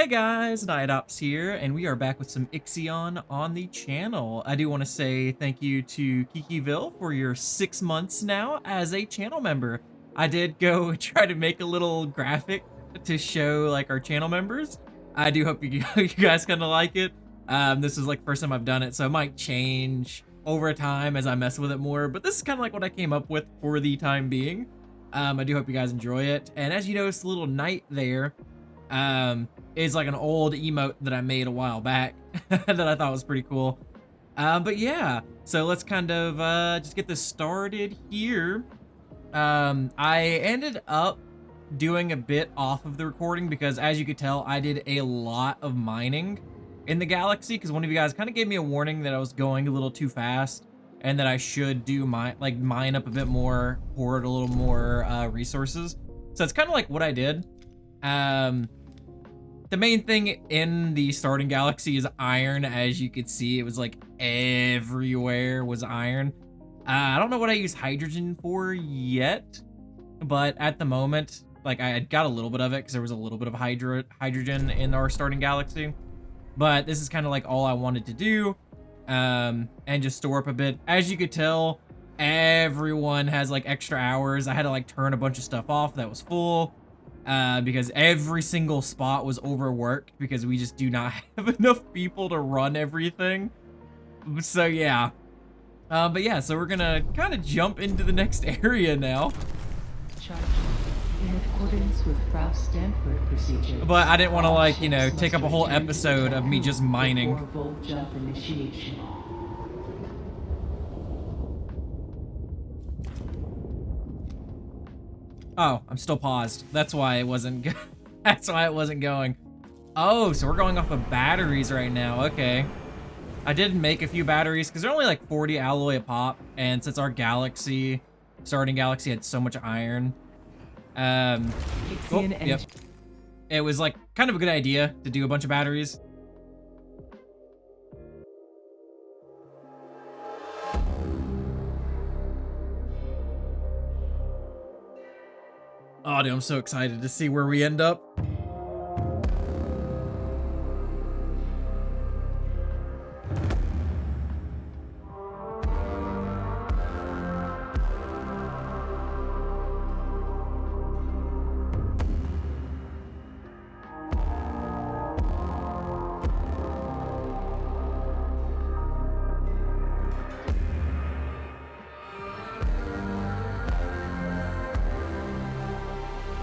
Hey guys, Niodops here, and we are back with some IXION on the channel. I do want to say thank you to Kikiville for your 6 months now as a channel member. I did go try to make a little graphic to show like our channel members. I do hope you, you guys kind of like it. This is like the first time I've done it, so it might change over time as I mess with it more, but this is kind of like what I came up with for the time being. I do hope you guys enjoy it. And as you notice, the little knight there, is like an old emote that I made a while back that I thought was pretty cool. But yeah, so let's kind of just get this started here. I ended up doing a bit off of the recording because, as you could tell, I did a lot of mining in the galaxy because one of you guys kind of gave me a warning that I was going a little too fast and that I should do mine up a bit more, hoard a little more resources. So it's kind of like what I did. The main thing in the starting galaxy is iron. As you could see, it was like everywhere was iron. I don't know what I use hydrogen for yet, but at the moment, like I got a little bit of it because there was a little bit of hydrogen in our starting galaxy. But this is kind of like all I wanted to do, and just store up a bit. As you could tell, everyone has like extra hours. I had to like turn a bunch of stuff off that was full. Because every single spot was overworked because we just do not have enough people to run everything. So yeah. But yeah, so we're gonna kind of jump into the next area now. In accordance with Stanford procedure. But I didn't want to like, you know, take up a whole episode of me just mining. Volt jump initiation. Oh, I'm still paused. That's why it wasn't that's why it wasn't going. Oh, so we're going off of batteries right now. Okay. I did make a few batteries because they're only like 40 alloy a pop, and since our starting galaxy had so much iron, yep. It was like kind of a good idea to do a bunch of batteries. Oh, dude, I'm so excited to see where we end up.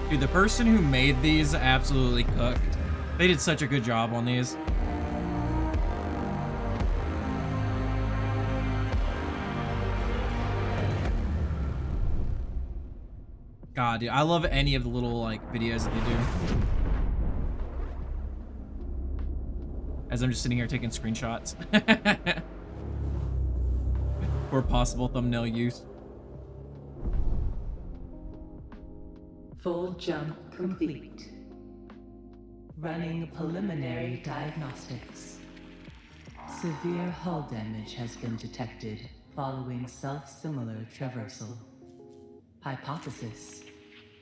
Dude, the person who made these absolutely cooked. They did such a good job on these. God, dude, I love any of the little like videos that they do. As I'm just sitting here taking screenshots. For possible thumbnail use. Full jump complete. Running preliminary diagnostics. Severe hull damage has been detected following self-similar traversal. Hypothesis: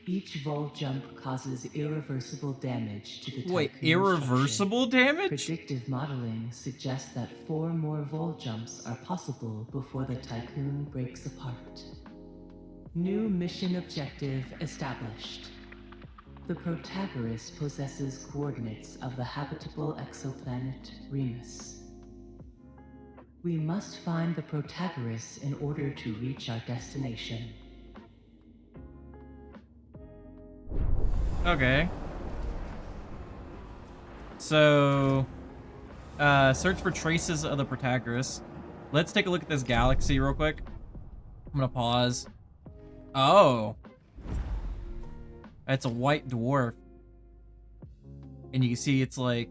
each vol jump causes irreversible damage to the Tiqqun. Wait, irreversible damage? Predictive modeling suggests that 4 more vol jumps are possible before the Tiqqun breaks apart. New mission objective established. The Protagoras possesses coordinates of the habitable exoplanet Remus. We must find the Protagoras in order to reach our destination. Okay. So, search for traces of the Protagoras. Let's take a look at this galaxy real quick. I'm gonna pause. Oh. It's a white dwarf. And you can see it's like...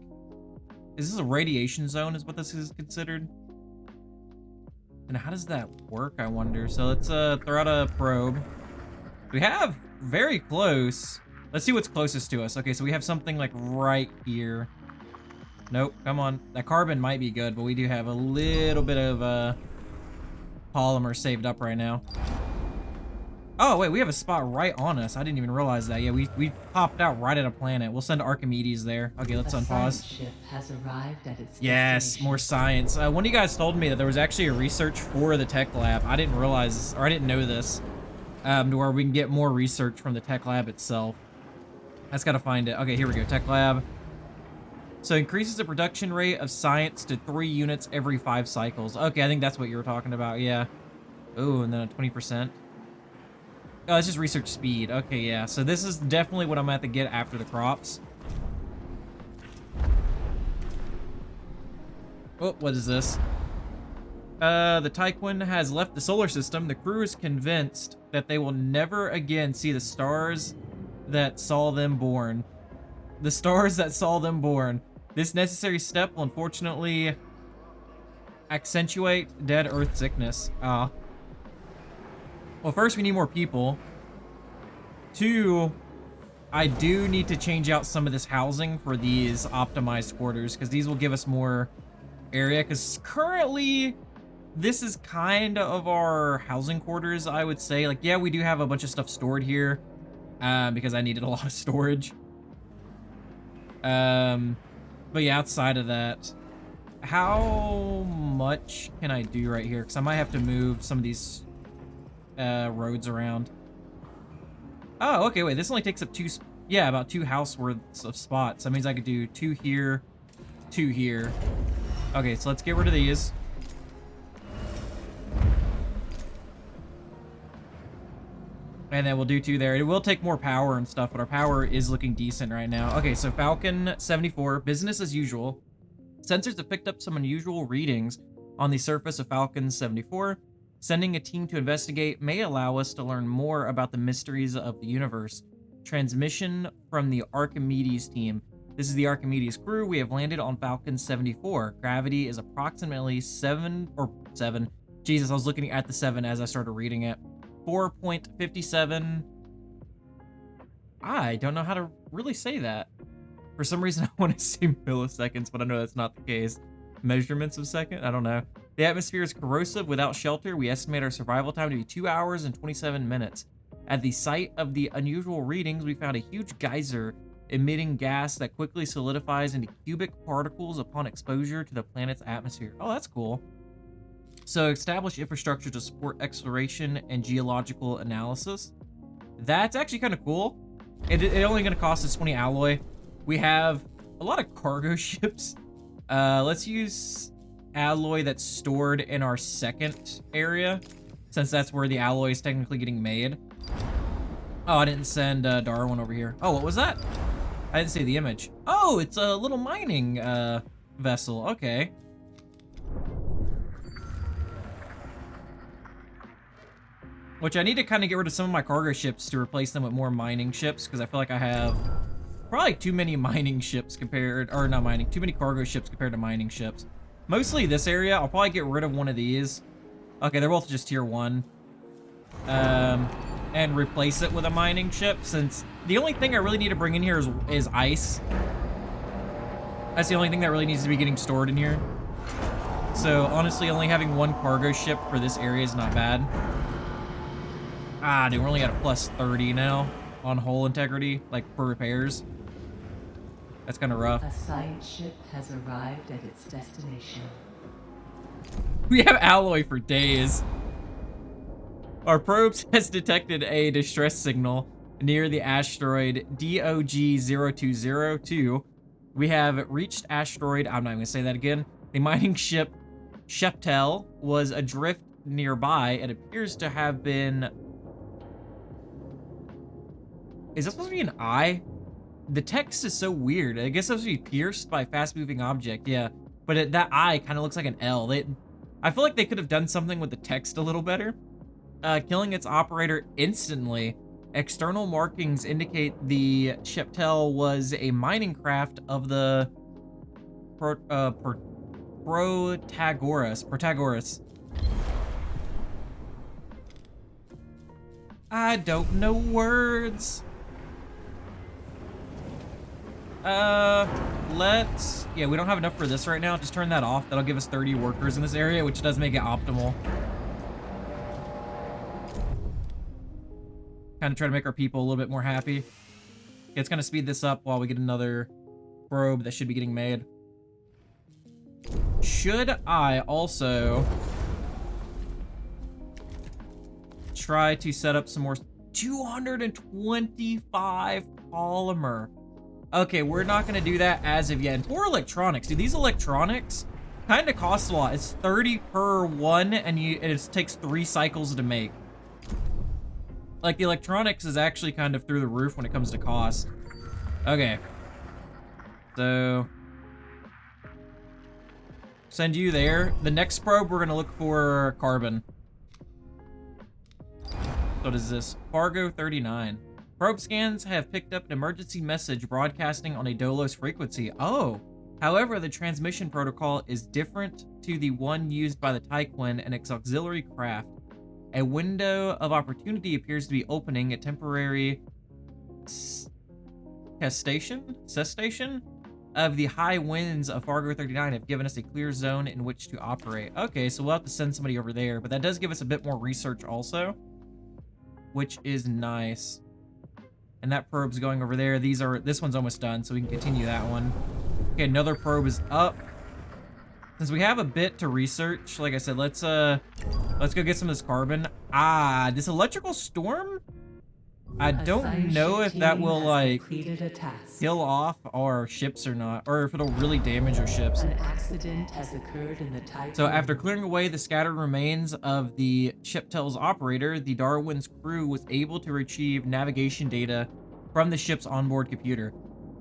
Is this a radiation zone is what this is considered? And how does that work, I wonder? So let's throw out a probe. We have very close. Let's see what's closest to us. Okay, so we have something like right here. Nope, come on. That carbon might be good, but we do have a little bit of polymer saved up right now. Oh, wait, we have a spot right on us. I didn't even realize that. Yeah, we popped out right at a planet. We'll send Archimedes there. Okay, let's A science unpause. ship has arrived at its Yes, destination. more science. One of you guys told me that there was actually a research for the tech lab. I didn't realize, or I didn't know this, to where we can get more research from the tech lab itself. I just gotta find it. Okay, here we go, tech lab. So increases the production rate of science to 3 units every 5 cycles. Okay, I think that's what you were talking about, yeah. Oh, and then a 20%. Oh, it's just research speed. Okay, yeah. So this is definitely what I'm at to get after the crops. Oh, what is this? The Tiqqun has left the solar system. The crew is convinced that they will never again see the stars that saw them born. The stars that saw them born. This necessary step will unfortunately accentuate dead Earth sickness. Well, first we need more people. 2, I do need to change out some of this housing for these optimized quarters, because these will give us more area, because currently this is kind of our housing quarters, I would say. Like, yeah, we do have a bunch of stuff stored here, because I needed a lot of storage. But yeah, outside of that, how much can I do right here? Because I might have to move some of these roads around. Oh, okay, wait, this only takes up about 2 house worths of spots. That means I could do 2 here, 2 here. Okay, so let's get rid of these. And then we'll do 2 there. It will take more power and stuff, but our power is looking decent right now. Okay, so Falcon 74, business as usual. Sensors have picked up some unusual readings on the surface of Falcon 74. Sending a team to investigate may allow us to learn more about the mysteries of the universe. Transmission from the Archimedes team. This is the Archimedes crew. We have landed on Falcon 74. Gravity is approximately 7. Jesus, I was looking at the 7 as I started reading it. 4.57. I don't know how to really say that. For some reason, I want to say milliseconds, but I know that's not the case. Measurements of second? I don't know. The atmosphere is corrosive without shelter. We estimate our survival time to be 2 hours and 27 minutes. At the site of the unusual readings, we found a huge geyser emitting gas that quickly solidifies into cubic particles upon exposure to the planet's atmosphere. Oh, that's cool. So establish infrastructure to support exploration and geological analysis. That's actually kind of cool. It only going to cost us 20 alloy. We have a lot of cargo ships. Let's use alloy that's stored in our second area, since that's where the alloy is technically getting made. Oh, I didn't send Darwin over here. Oh, what was that? I didn't see the image. Oh, it's a little mining vessel. Okay. Which I need to kind of get rid of some of my cargo ships to replace them with more mining ships, because I feel like I have probably too many mining ships compared, or not mining, too many cargo ships compared to mining ships. Mostly this area, I'll probably get rid of one of these. Okay, they're both just tier 1. And replace it with a mining ship, since the only thing I really need to bring in here is ice. That's the only thing that really needs to be getting stored in here. So honestly, only having 1 cargo ship for this area is not bad. Ah, dude, we're only at a plus 30 now on hull integrity, like for repairs. That's kind of rough. A science ship has arrived at its destination. We have alloy for days. Our probes has detected a distress signal near the asteroid DOG-0202. We have reached asteroid, I'm not even gonna say that again. The mining ship Sheptel was adrift nearby. It appears to have been... Is that supposed to be an eye? The text is so weird. I guess it's supposed to be pierced by a fast-moving object, yeah. But that eye kind of looks like an L. I feel like they could have done something with the text a little better. Killing its operator instantly. External markings indicate the Sheptel was a mining craft of the Protagoras. I don't know words. Yeah, we don't have enough for this right now. Just turn that off. That'll give us 30 workers in this area, which does make it optimal. kind of try to make our people a little bit more happy. It's going to speed this up while we get another probe that should be getting made. Should I also try to set up some more 225 polymer? Okay, we're not going to do that as of yet. And poor electronics. Dude, these electronics kind of cost a lot. It's 30 per one, and it takes 3 cycles to make. Like, the electronics is actually kind of through the roof when it comes to cost. Okay. So, send you there. The next probe, we're going to look for carbon. What is this? Fargo 39. Probe scans have picked up an emergency message broadcasting on a Dolos frequency. Oh. However, the transmission protocol is different to the one used by the Tiqqun and its auxiliary craft. A window of opportunity appears to be opening. A temporary cessation of the high winds of Fargo 39 have given us a clear zone in which to operate. Okay, so we'll have to send somebody over there, but that does give us a bit more research also, which is nice. And that probe's going over there. This one's almost done, so we can continue that one. Okay, another probe is up. Since we have a bit to research, like I said, let's go get some of this carbon. Ah, this electrical storm? I don't know if that will, like, kill off our ships or not, or if it'll really damage our ships. An accident has occurred in the Tiqqun. So after clearing away the scattered remains of the Shiptel's operator, the Darwin's crew was able to retrieve navigation data from the ship's onboard computer.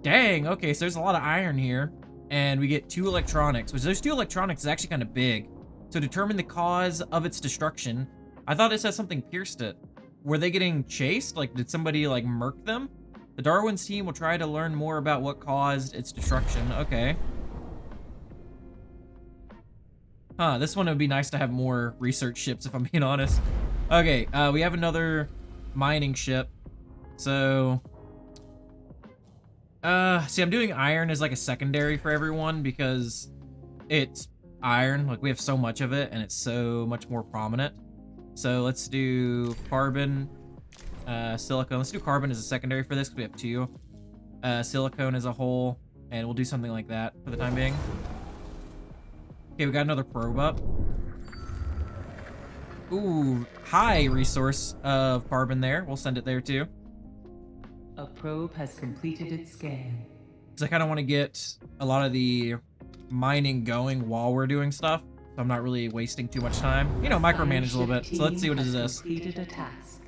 Dang, okay, so there's a lot of iron here, and we get 2 electronics, which those 2 electronics is actually kind of big. So determine the cause of its destruction. I thought it said something pierced it. Were they getting chased? Like, did somebody, like, murk them? The Darwin's team will try to learn more about what caused its destruction. Okay. Huh, this one would be nice to have more research ships, if I'm being honest. Okay, we have another mining ship. So, see, I'm doing iron as, like, a secondary for everyone because it's iron. Like, we have so much of it, and it's so much more prominent. So let's do carbon, silicone. Let's do carbon as a secondary for this because we have 2. Silicone as a whole, and we'll do something like that for the time being. Okay, we got another probe up. Ooh, high resource of carbon there. We'll send it there too. A probe has completed its scan. Because I kind of want to get a lot of the mining going while we're doing stuff. So I'm not really wasting too much time. You know, micromanage a little bit. So let's see what is this. A task.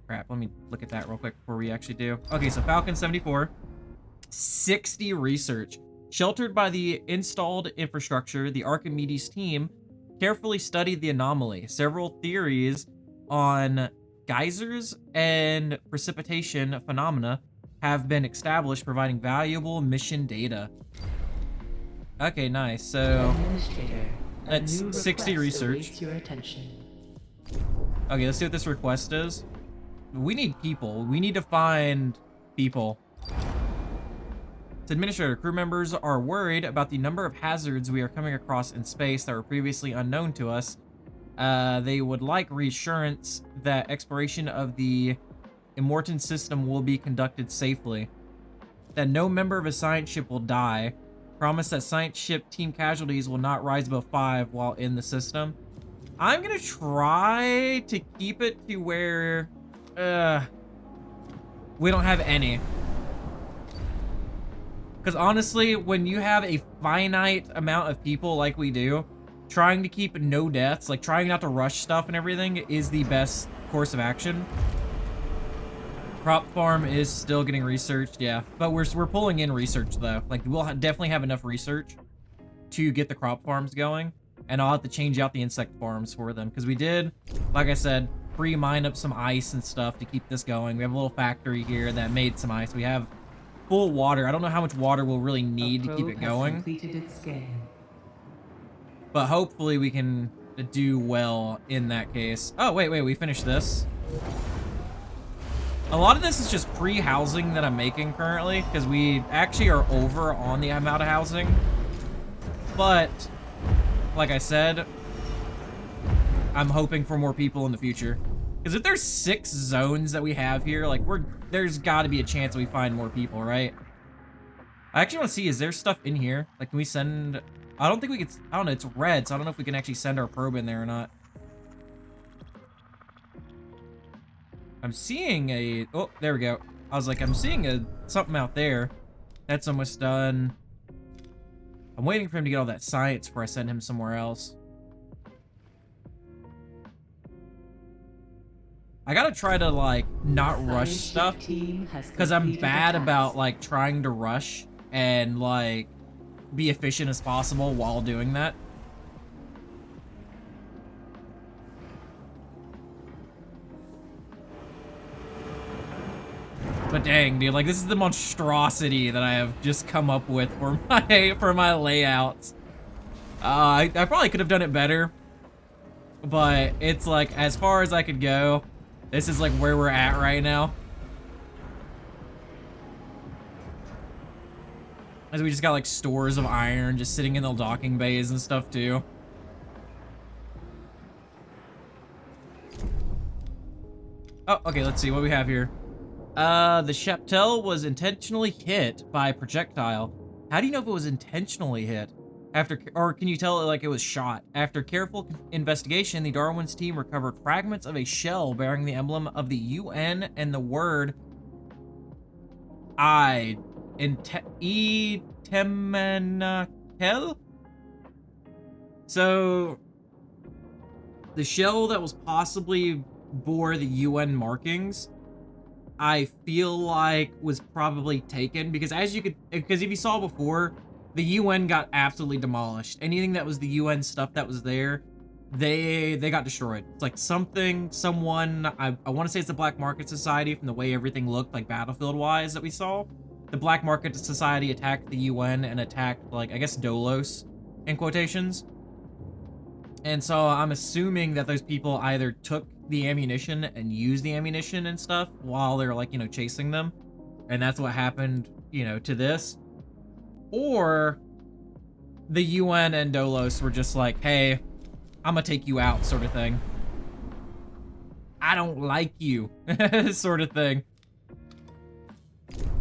Crap, let me look at that real quick before we actually do. Okay, so Falcon 74. 60 research. Sheltered by the installed infrastructure, the Archimedes team carefully studied the anomaly. Several theories on geysers and precipitation phenomena have been established, providing valuable mission data. Okay, nice. So that's 60 research. Your attention. Okay, let's see what this request is. We need people. We need to find people. It's Administrator. Crew members are worried about the number of hazards we are coming across in space that were previously unknown to us. They would like reassurance that exploration of the Immortan system will be conducted safely. That no member of a science ship will die. Promise that science ship team casualties will not rise above 5 while in the system. I'm gonna try to keep it to where we don't have any. Because honestly, when you have a finite amount of people like we do, trying to keep no deaths, like trying not to rush stuff and everything, is the best course of action. Crop farm is still getting researched, yeah. But we're pulling in research though. Like we'll definitely have enough research to get the crop farms going. And I'll have to change out the insect farms for them. Because we did, like I said, pre-mine up some ice and stuff to keep this going. We have a little factory here that made some ice. We have full water. I don't know how much water we'll really need to keep it going. But hopefully we can do well in that case. Oh, wait, we finished this. A lot of this is just pre-housing that I'm making currently, because we actually are over on the amount of housing. But, like I said, I'm hoping for more people in the future. Because if there's 6 zones that we have here, like, there's got to be a chance that we find more people, right? I actually want to see, is there stuff in here? Like, can we send... I don't think we could... I don't know, it's red, so I don't know if we can actually send our probe in there or not. I'm seeing a... Oh, there we go. I was like, I'm seeing something out there. That's almost done. I'm waiting for him to get all that science before I send him somewhere else. I gotta try to, like, not rush stuff. Because I'm bad about, like, trying to rush and, like, be efficient as possible while doing that. But dang, dude, like, this is the monstrosity that I have just come up with for my layouts. I probably could have done it better, but it's like, as far as I could go, this is like where we're at right now. As we just got like stores of iron just sitting in the docking bays and stuff too. Oh, okay, let's see what we have here. The Cheptel was intentionally hit by a projectile. How do you know if it was intentionally hit? Or can you tell it like it was shot? After careful investigation, the Darwin's team recovered fragments of a shell bearing the emblem of the UN and the word I in Temenakel. So the shell that was possibly bore the UN markings, I feel like was probably taken because because if you saw before, the UN got absolutely demolished. Anything that was the UN stuff that was there, they got destroyed. It's like someone, I want to say it's the Black Market Society from the way everything looked like battlefield-wise that we saw. The Black Market Society attacked the UN and attacked, like, I guess Dolos, in quotations. And so I'm assuming that those people either took the ammunition and used the ammunition and stuff while they're, like, you know, chasing them. And that's what happened, you know, to this. Or the UN and Dolos were just like, hey, I'm gonna take you out, sort of thing. I don't like you, sort of thing.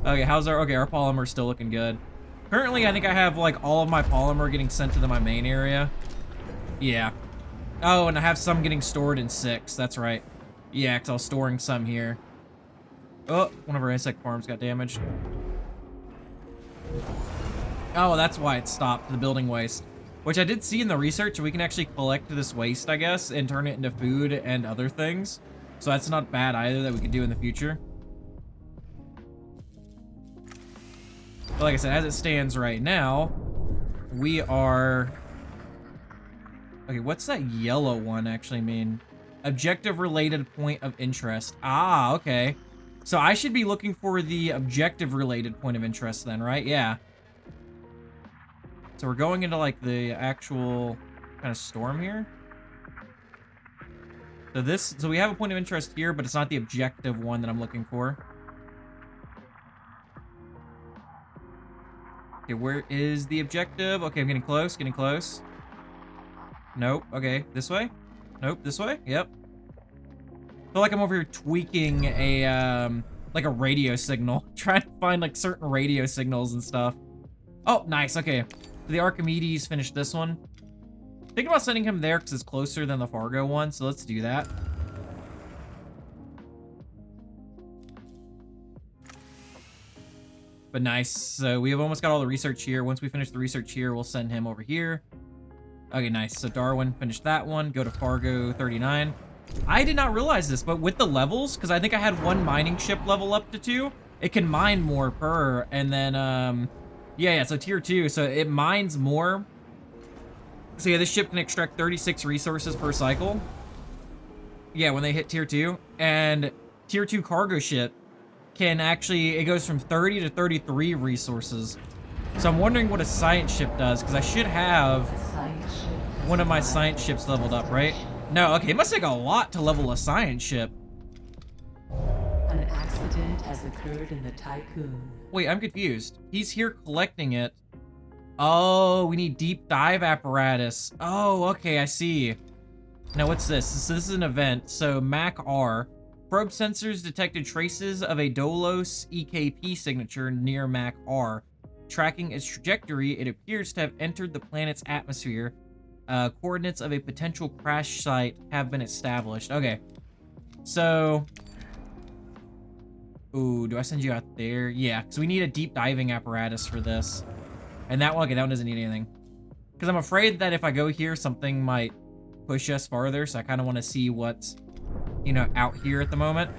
Okay, our polymer's still looking good. Currently, I think I have, like, all of my polymer getting sent to my main area. Yeah. Oh, and I have some getting stored in 6. That's right. Yeah, because I was storing some here. Oh, one of our insect farms got damaged. Oh, that's why it stopped, the building waste. Which I did see in the research, we can actually collect this waste, I guess, and turn it into food and other things. So that's not bad either that we could do in the future. But like I said, as it stands right now, we are... Okay, what's that yellow one actually mean? Objective-related point of interest. Ah, okay. So I should be looking for the objective-related point of interest then, right? Yeah. So we're going into, like, the actual kind of storm here. So we have a point of interest here, but it's not the objective one that I'm looking for. Okay, where is the objective? Okay, I'm getting close, getting close. Nope. Okay, this way? Nope, this way? Yep. I feel like I'm over here tweaking a, like a radio signal. Trying to find, like, certain radio signals and stuff. Oh, nice, okay. The Archimedes finished this one. Think about sending him there because it's closer than the Fargo one, so let's do that. But nice. So we have almost got all the research here. Once we finish the research here, we'll send him over here. Okay, nice. So Darwin finished that one. Go to Fargo 39. I did not realize this, but with the levels, because I think I had one mining ship level up to 2, it can mine more per, and then, yeah, so tier 2, so it mines more. So yeah, this ship can extract 36 resources per cycle. Yeah, when they hit tier 2. And tier 2 cargo ship can actually, it goes from 30 to 33 resources. So I'm wondering what a science ship does, because I should have one of my science ships leveled up, right? No, okay, it must take a lot to level a science ship. An accident has occurred in the Tiqqun. Wait, I'm confused. He's here collecting it. Oh, we need deep dive apparatus. Oh, okay, I see. Now, what's this? So this is an event. So MAC R. Probe sensors detected traces of a Dolos EKP signature near MAC R. Tracking its trajectory, it appears to have entered the planet's atmosphere. Coordinates of a potential crash site have been established. Okay. So... Ooh, do I send you out there? Yeah, because we need a deep diving apparatus for this. And that one, okay, that one doesn't need anything. Because I'm afraid that if I go here, something might push us farther. So I kind of want to see what's, you know, out here at the moment.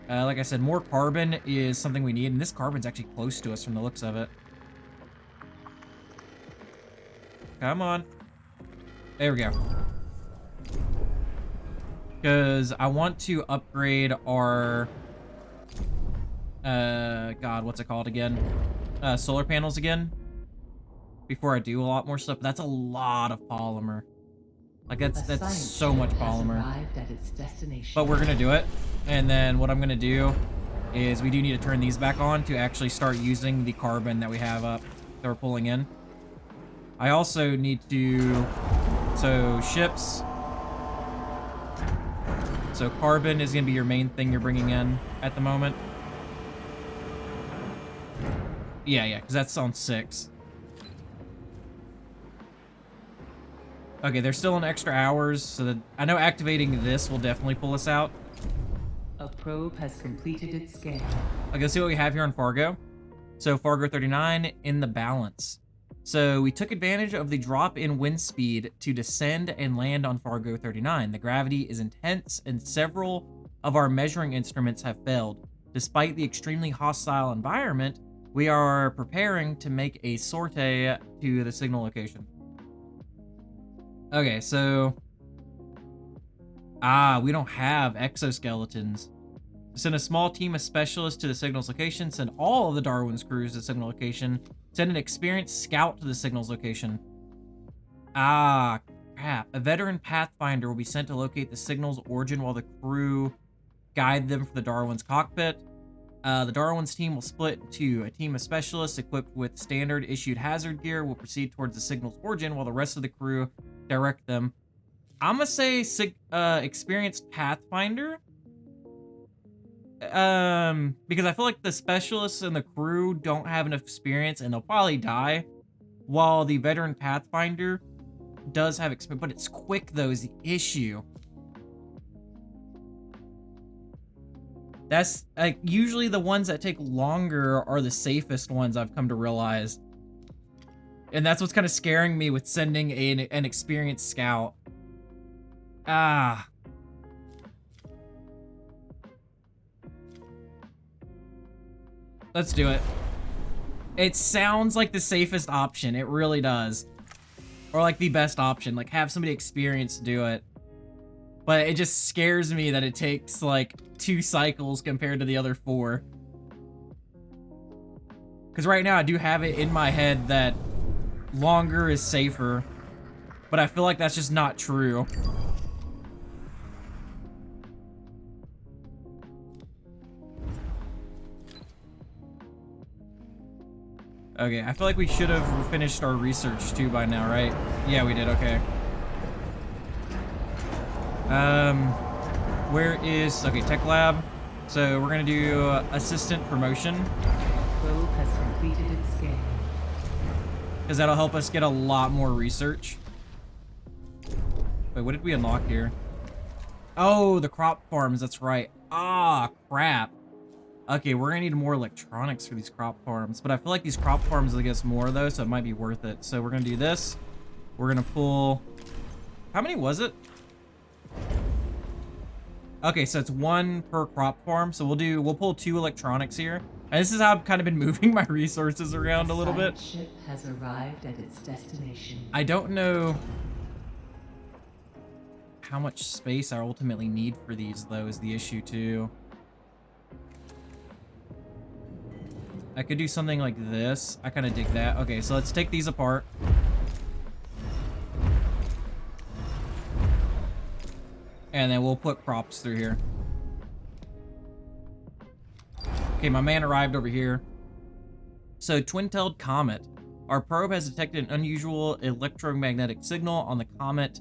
Like I said, more carbon is something we need. And this carbon's actually close to us from the looks of it. Come on. There we go. Because I want to upgrade our... God, what's it called again? Solar panels again. Before I do a lot more stuff. That's a lot of polymer. Like, that's so much polymer. But we're gonna do it. And then what I'm gonna do is we do need to turn these back on to actually start using the carbon that we have up that we're pulling in. I also need to... So, ships. So, carbon is gonna be your main thing you're bringing in at the moment. Yeah, because that's on 6. Okay, there's still an extra hours, so that I know activating this will definitely pull us out. A probe has completed its scan. Okay, let's see what we have here on Fargo. So Fargo 39 in the balance. So we took advantage of the drop in wind speed to descend and land on Fargo 39. The gravity is intense and several of our measuring instruments have failed. Despite the extremely hostile environment, we are preparing to make a sortie to the signal location. Okay, so... we don't have exoskeletons. Send a small team of specialists to the signal's location. Send all of the Darwin's crews to the signal location. Send an experienced scout to the signal's location. Crap. A veteran pathfinder will be sent to locate the signal's origin while the crew guide them for the Darwin's cockpit. The Darwin's team will split into a team of specialists equipped with standard issued hazard gear will proceed towards the signal's origin while the rest of the crew direct them. I'm gonna say experienced pathfinder. Because I feel like the specialists and the crew don't have enough experience and they'll probably die, while the veteran pathfinder does have experience, but it's quick though is the issue. That's like usually the ones that take longer are the safest ones I've come to realize. And that's what's kind of scaring me with sending an experienced scout. Let's do it. It sounds like the safest option. It really does. Or like the best option. Like have somebody experienced do it. But it just scares me that it takes like 2 cycles compared to the other 4. Because right now I do have it in my head that longer is safer. But I feel like that's just not true. Okay, I feel like we should have finished our research too by now, right? Yeah, we did, okay. Where is... Okay, tech lab. So we're gonna do assistant promotion. Probe has completed its scan. Because that'll help us get a lot more research. Wait, what did we unlock here? Oh, the crop farms, that's right. Crap. Okay, we're gonna need more electronics for these crop farms, but I feel like these crop farms will get us more though, so it might be worth it. So we're gonna do this. We're gonna pull... How many was it? Okay, so it's 1 per crop farm, so we'll pull 2 electronics here. And this is how I've kind of been moving my resources around a little bit. The ship has arrived at its destination. I don't know how much space I ultimately need for these though is the issue too. I could do something like this. I kind of dig that. Okay, so let's take these apart. And then we'll put props through here. Okay, my man arrived over here. So, twin-tailed comet. Our probe has detected an unusual electromagnetic signal on the comet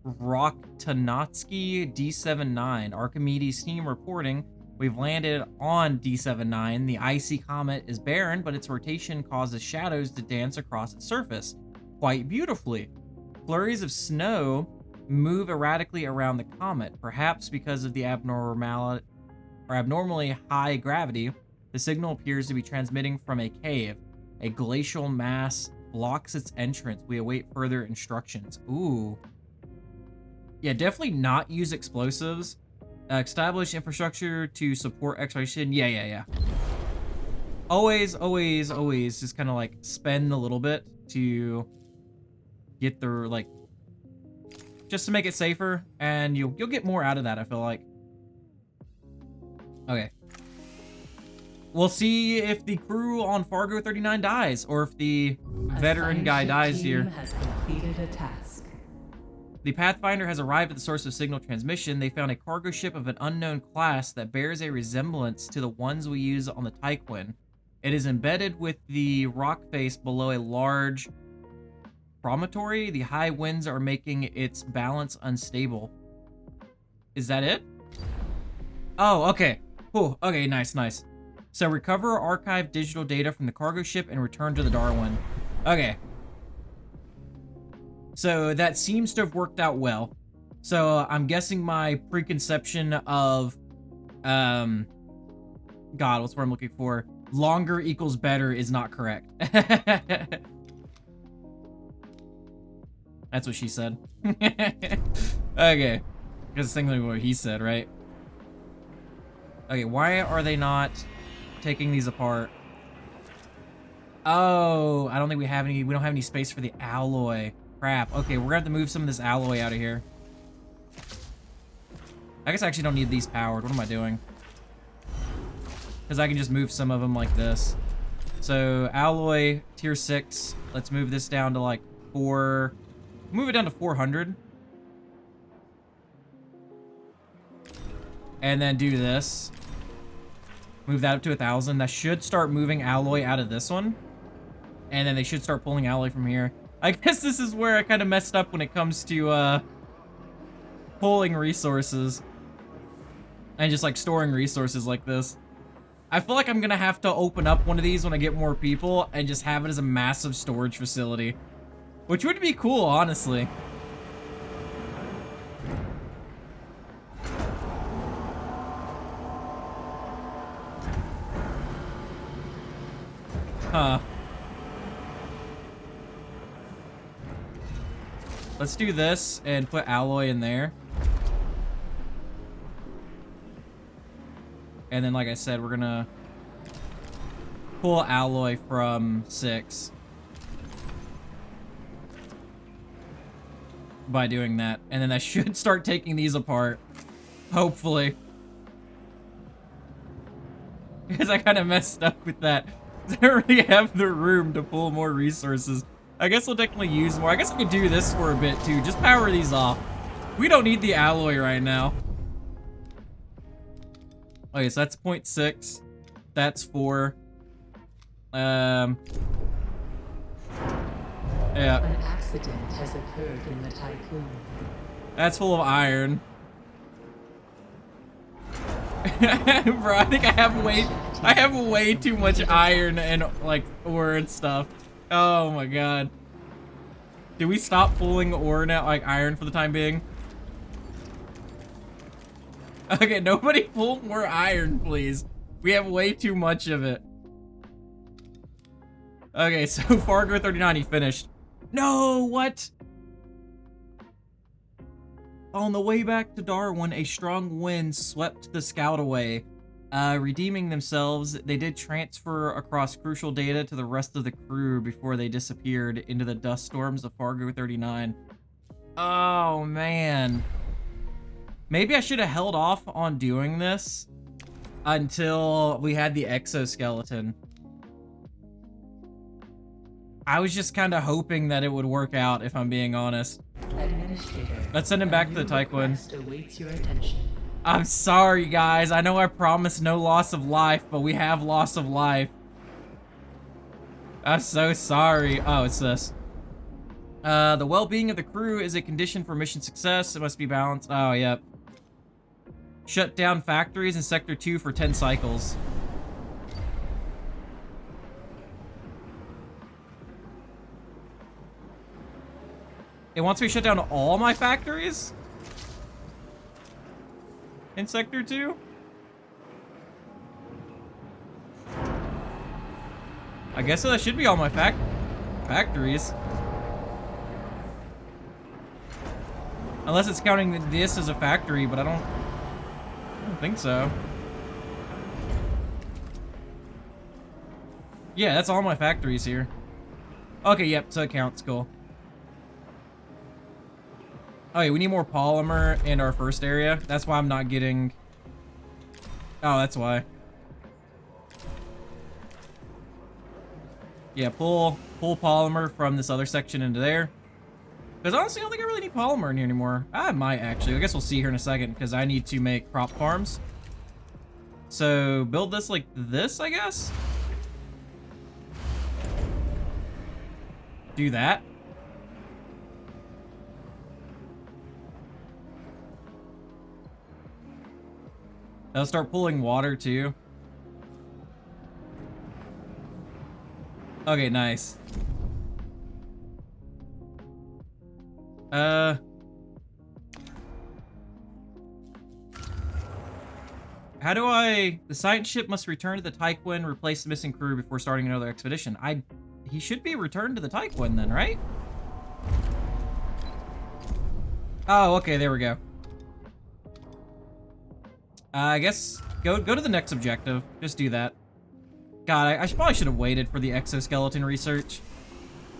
Rockatansky D79. Archimedes team reporting. We've landed on D79. The icy comet is barren, but its rotation causes shadows to dance across its surface quite beautifully. Flurries of snow move erratically around the comet, perhaps because of the abnormally high gravity. The signal appears to be transmitting from a cave. A glacial mass blocks its entrance. We await further instructions. Ooh. Yeah, definitely not use explosives. Establish infrastructure to support exploration. Yeah. Always just kind of like spend a little bit to get the, like, just to make it safer, and you'll get more out of that, I feel like. Okay. We'll see if the crew on Fargo 39 dies, or if the veteran guy dies here. Has completed a task. The Pathfinder has arrived at the source of signal transmission. They found a cargo ship of an unknown class that bears a resemblance to the ones we use on the Tiqqun. It is embedded with the rock face below a large promontory. The high winds are making its balance unstable. Is that it? Oh, okay. Cool. Okay, nice. So recover archived digital data from the cargo ship and return to the Darwin. Okay. So that seems to have worked out well. So I'm guessing my preconception of, God, what's what I'm looking for? Longer equals better is not correct. That's what she said. Okay. Because it's thinking what he said, right? Okay, why are they not taking these apart? Oh, I don't think we have any, we don't have any space for the alloy. Crap. Okay, we're gonna have to move some of this alloy out of here. I guess I actually don't need these powered. What am I doing? Because I can just move some of them like this. So, alloy, tier 6. Let's move this down to like 4. Move it down to 400. And then do this. Move that up to 1,000. That should start moving alloy out of this one. And then they should start pulling alloy from here. I guess this is where I kind of messed up when it comes to pulling resources. And just like storing resources like this. I feel like I'm gonna have to open up one of these when I get more people and just have it as a massive storage facility. Which would be cool, honestly. Huh. Let's do this and put alloy in there. And then, like I said, we're gonna pull alloy from 6 by doing that. And then I should start taking these apart. Hopefully. Because I kind of messed up with that. I don't really have the room to pull more resources. I guess we'll definitely use more. I guess I could do this for a bit too. Just power these off. We don't need the alloy right now. Okay, so that's 0.6. That's 4. Yeah. An accident has occurred in the Tiqqun. That's full of iron. Bro, I think I have way too much iron and like ore and stuff. Oh my god. Do we stop pulling ore now, like iron for the time being? Okay, nobody pull more iron, please. We have way too much of it. Okay, so Fargo 39, he finished. No, what? On the way back to Darwin, a strong wind swept the scout away. Redeeming themselves, they did transfer across crucial data to the rest of the crew before they disappeared into the dust storms of Fargo 39. Oh, man. Maybe I should have held off on doing this until we had the exoskeleton. I was just kind of hoping that it would work out, if I'm being honest. Let's send him back to the Tiqqun. Awaits your attention. I'm sorry, guys. I know I promised no loss of life, but we have loss of life. I'm so sorry. Oh, it's this. The well-being of the crew is a condition for mission success. It must be balanced. Oh, yep. Shut down factories in Sector 2 for 10 cycles. It wants me to shut down all my factories? In Sector 2? I guess that should be all my factories. Unless it's counting this as a factory, but I don't think so. Yeah, that's all my factories here. Okay, yep, so it counts, cool. Oh, yeah, we need more polymer in our first area. That's why I'm not getting... Oh, that's why. Yeah, pull polymer from this other section into there. Because honestly, I don't think I really need polymer in here anymore. I might actually. I guess we'll see here in a second because I need to make crop farms. So build this like this, I guess. Do that. That'll start pulling water too. Okay, nice. How do I... The science ship must return to the Tiqqun, replace the missing crew before starting another expedition. He should be returned to the Tiqqun then, right? Oh, okay, there we go. I guess go to the next objective. Just do that. God, I probably should have waited for the exoskeleton research.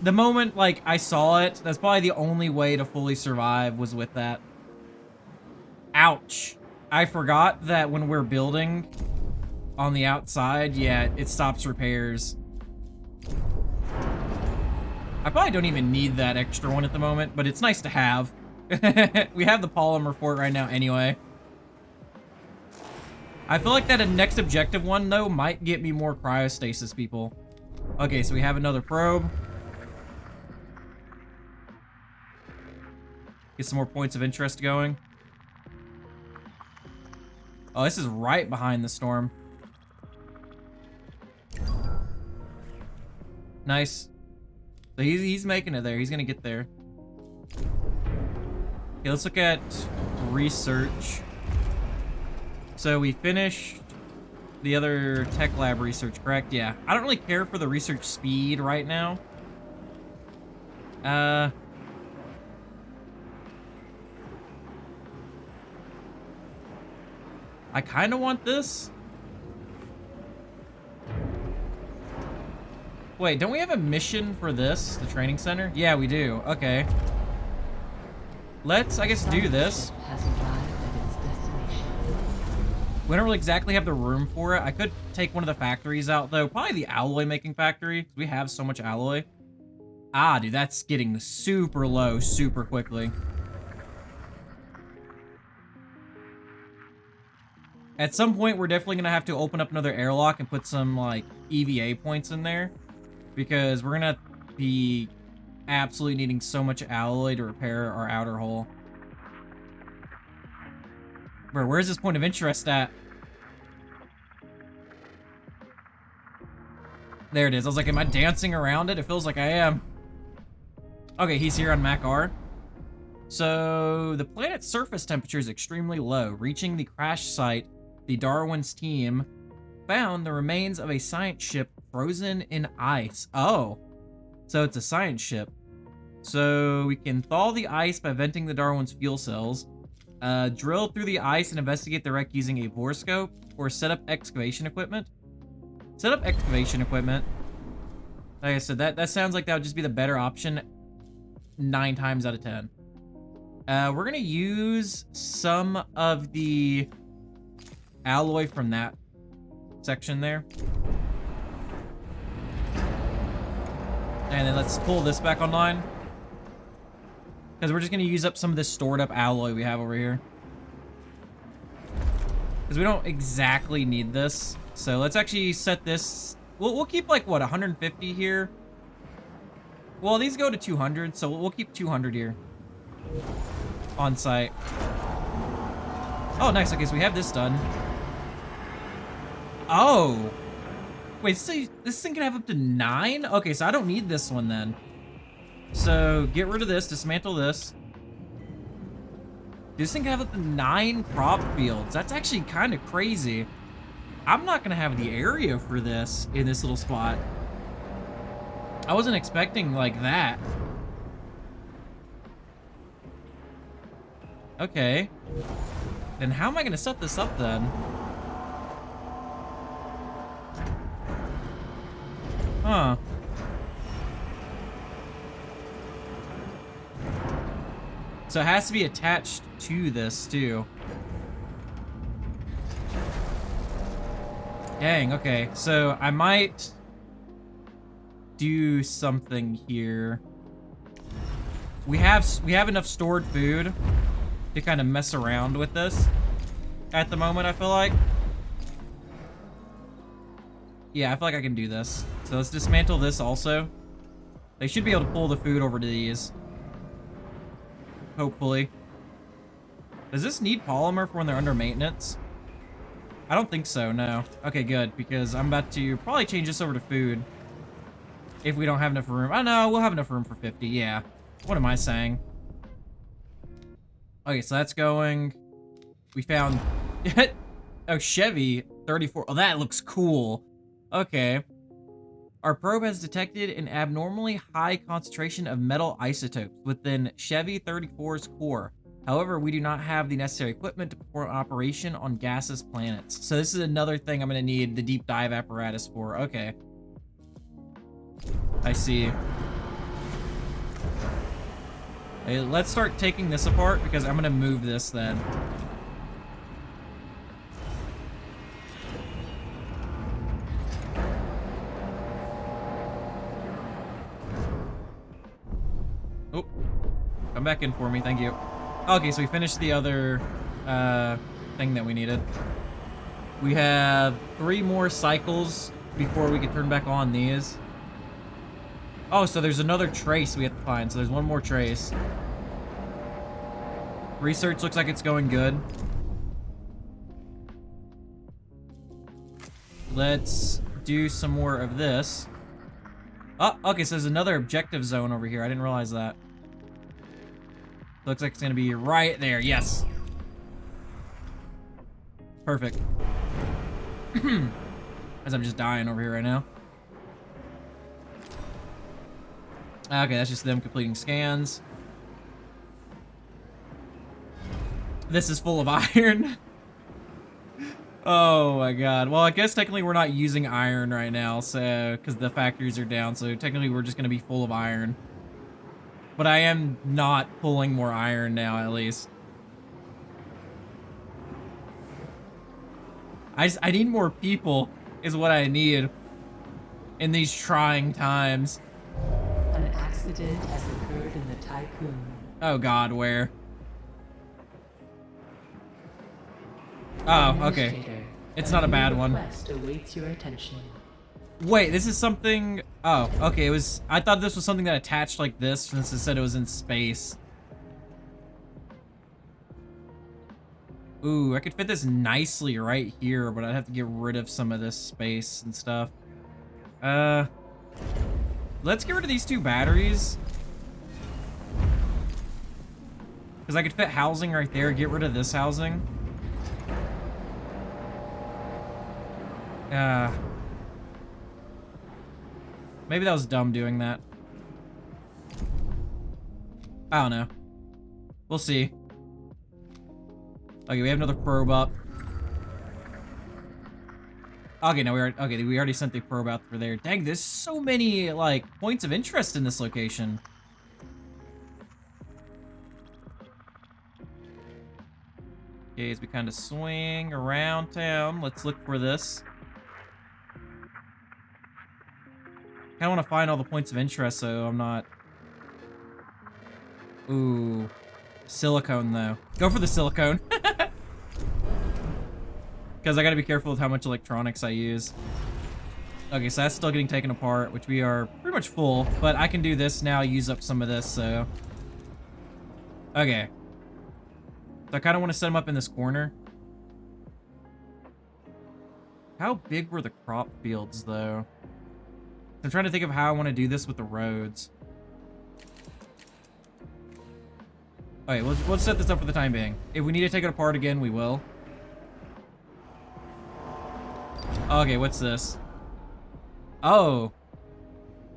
The moment, like, I saw it, that's probably the only way to fully survive was with that. Ouch. I forgot that when we're building on the outside, yeah, it stops repairs. I probably don't even need that extra one at the moment, but it's nice to have. We have the polymer for it right now anyway. I feel like that a next objective one, though, might get me more cryostasis people. Okay, so we have another probe. Get some more points of interest going. Oh, this is right behind the storm. Nice. So he's making it there. He's gonna get there. Okay, let's look at research. So we finished the other tech lab research, correct? Yeah. I don't really care for the research speed right now. I kind of want this. Wait, don't we have a mission for this, the training center? Yeah, we do. Okay. Let's, I guess, do this. We don't really exactly have the room for it. I could take one of the factories out, though. Probably the alloy making factory. We have so much alloy. Ah, dude, that's getting super low super quickly. At some point, we're definitely going to have to open up another airlock and put some, like, EVA points in there. Because we're going to be absolutely needing so much alloy to repair our outer hull. Bro, where's this point of interest at? There it is. I was like, am I dancing around it? It feels like I am. Okay, he's here on Mac R. So, the planet's surface temperature is extremely low. Reaching the crash site, the Darwin's team found the remains of a science ship frozen in ice. Oh, so it's a science ship. So we can thaw the ice by venting the Darwin's fuel cells, drill through the ice and investigate the wreck using a borescope, or set up excavation equipment. Set up excavation equipment. Like I said, that sounds like that would just be the better option 9 times out of 10. We're gonna use some of the alloy from that section there. And then let's pull this back online. Because we're just going to use up some of this stored up alloy we have over here. Because we don't exactly need this. So let's actually set this... We'll keep like, what, 150 here? Well, these go to 200, so we'll keep 200 here. On site. Oh, nice. Okay, so we have this done. Oh. Wait, so this thing can have up to 9? Okay, so I don't need this one then. So get rid of this, dismantle this. This thing can have up to 9 crop fields. That's actually kind of crazy. I'm not gonna have the area for this in this little spot. I wasn't expecting like that. Okay. Then how am I gonna set this up then? Huh. So it has to be attached to this too. Dang, okay. So I might do something here. We have enough stored food to kind of mess around with this at the moment, I feel like. Yeah, I feel like I can do this. So let's dismantle this also. They should be able to pull the food over to these. Hopefully. Does this need polymer for when they're under maintenance? I don't think so, no. Okay, good, because I'm about to probably change this over to food. If we don't have enough room. Oh, no, we'll have enough room for 50, yeah. What am I saying? Okay, so that's going. We found... oh, Chevy 34. Oh, that looks cool. Okay. Our probe has detected an abnormally high concentration of metal isotopes within Chevy 34's core. However, we do not have the necessary equipment to perform operation on gaseous planets. So this is another thing I'm going to need the deep dive apparatus for. Okay. I see. Hey, let's start taking this apart because I'm going to move this then. Oh, come back in for me, thank you. Okay, so we finished the other thing that we needed. We have 3 more cycles before we can turn back on these. Oh, so there's another trace we have to find. So there's 1 more trace. Research looks like it's going good. Let's do some more of this. Oh, okay, so there's another objective zone over here. I didn't realize that. Looks like it's gonna be right there. Yes. Perfect. As I'm just dying over here right now. Okay, that's just them completing scans. This is full of iron. Oh my god. Well, I guess technically we're not using iron right now, so because the factories are down, so technically we're just gonna be full of iron. But I am not pulling more iron now, at least. I need more people, is what I need in these trying times. An accident has occurred in the Tiqqun. Oh god, where? Oh, okay. It's not a bad one. Request awaits your attention. Wait, this is something... Oh, okay, it was... I thought this was something that attached like this, since it said it was in space. Ooh, I could fit this nicely right here, but I'd have to get rid of some of this space and stuff. Let's get rid of these 2 batteries. Because I could fit housing right there, get rid of this housing. Maybe that was dumb doing that. I don't know. We'll see. Okay, we have another probe up. Okay, no, we already sent the probe out for there. Dang, there's so many, like, points of interest in this location. Okay, as we kind of swing around town, let's look for this. I want to find all the points of interest, so I'm not... Ooh. Silicone, though. Go for the silicone. Because I gotta be careful with how much electronics I use. Okay, so that's still getting taken apart, which we are pretty much full, but I can do this now, use up some of this, so. Okay. So I kind of want to set them up in this corner. How big were the crop fields, though? I'm trying to think of how I want to do this with the roads. Okay, we'll set this up for the time being. If we need to take it apart again, we will. Okay, what's this? Oh.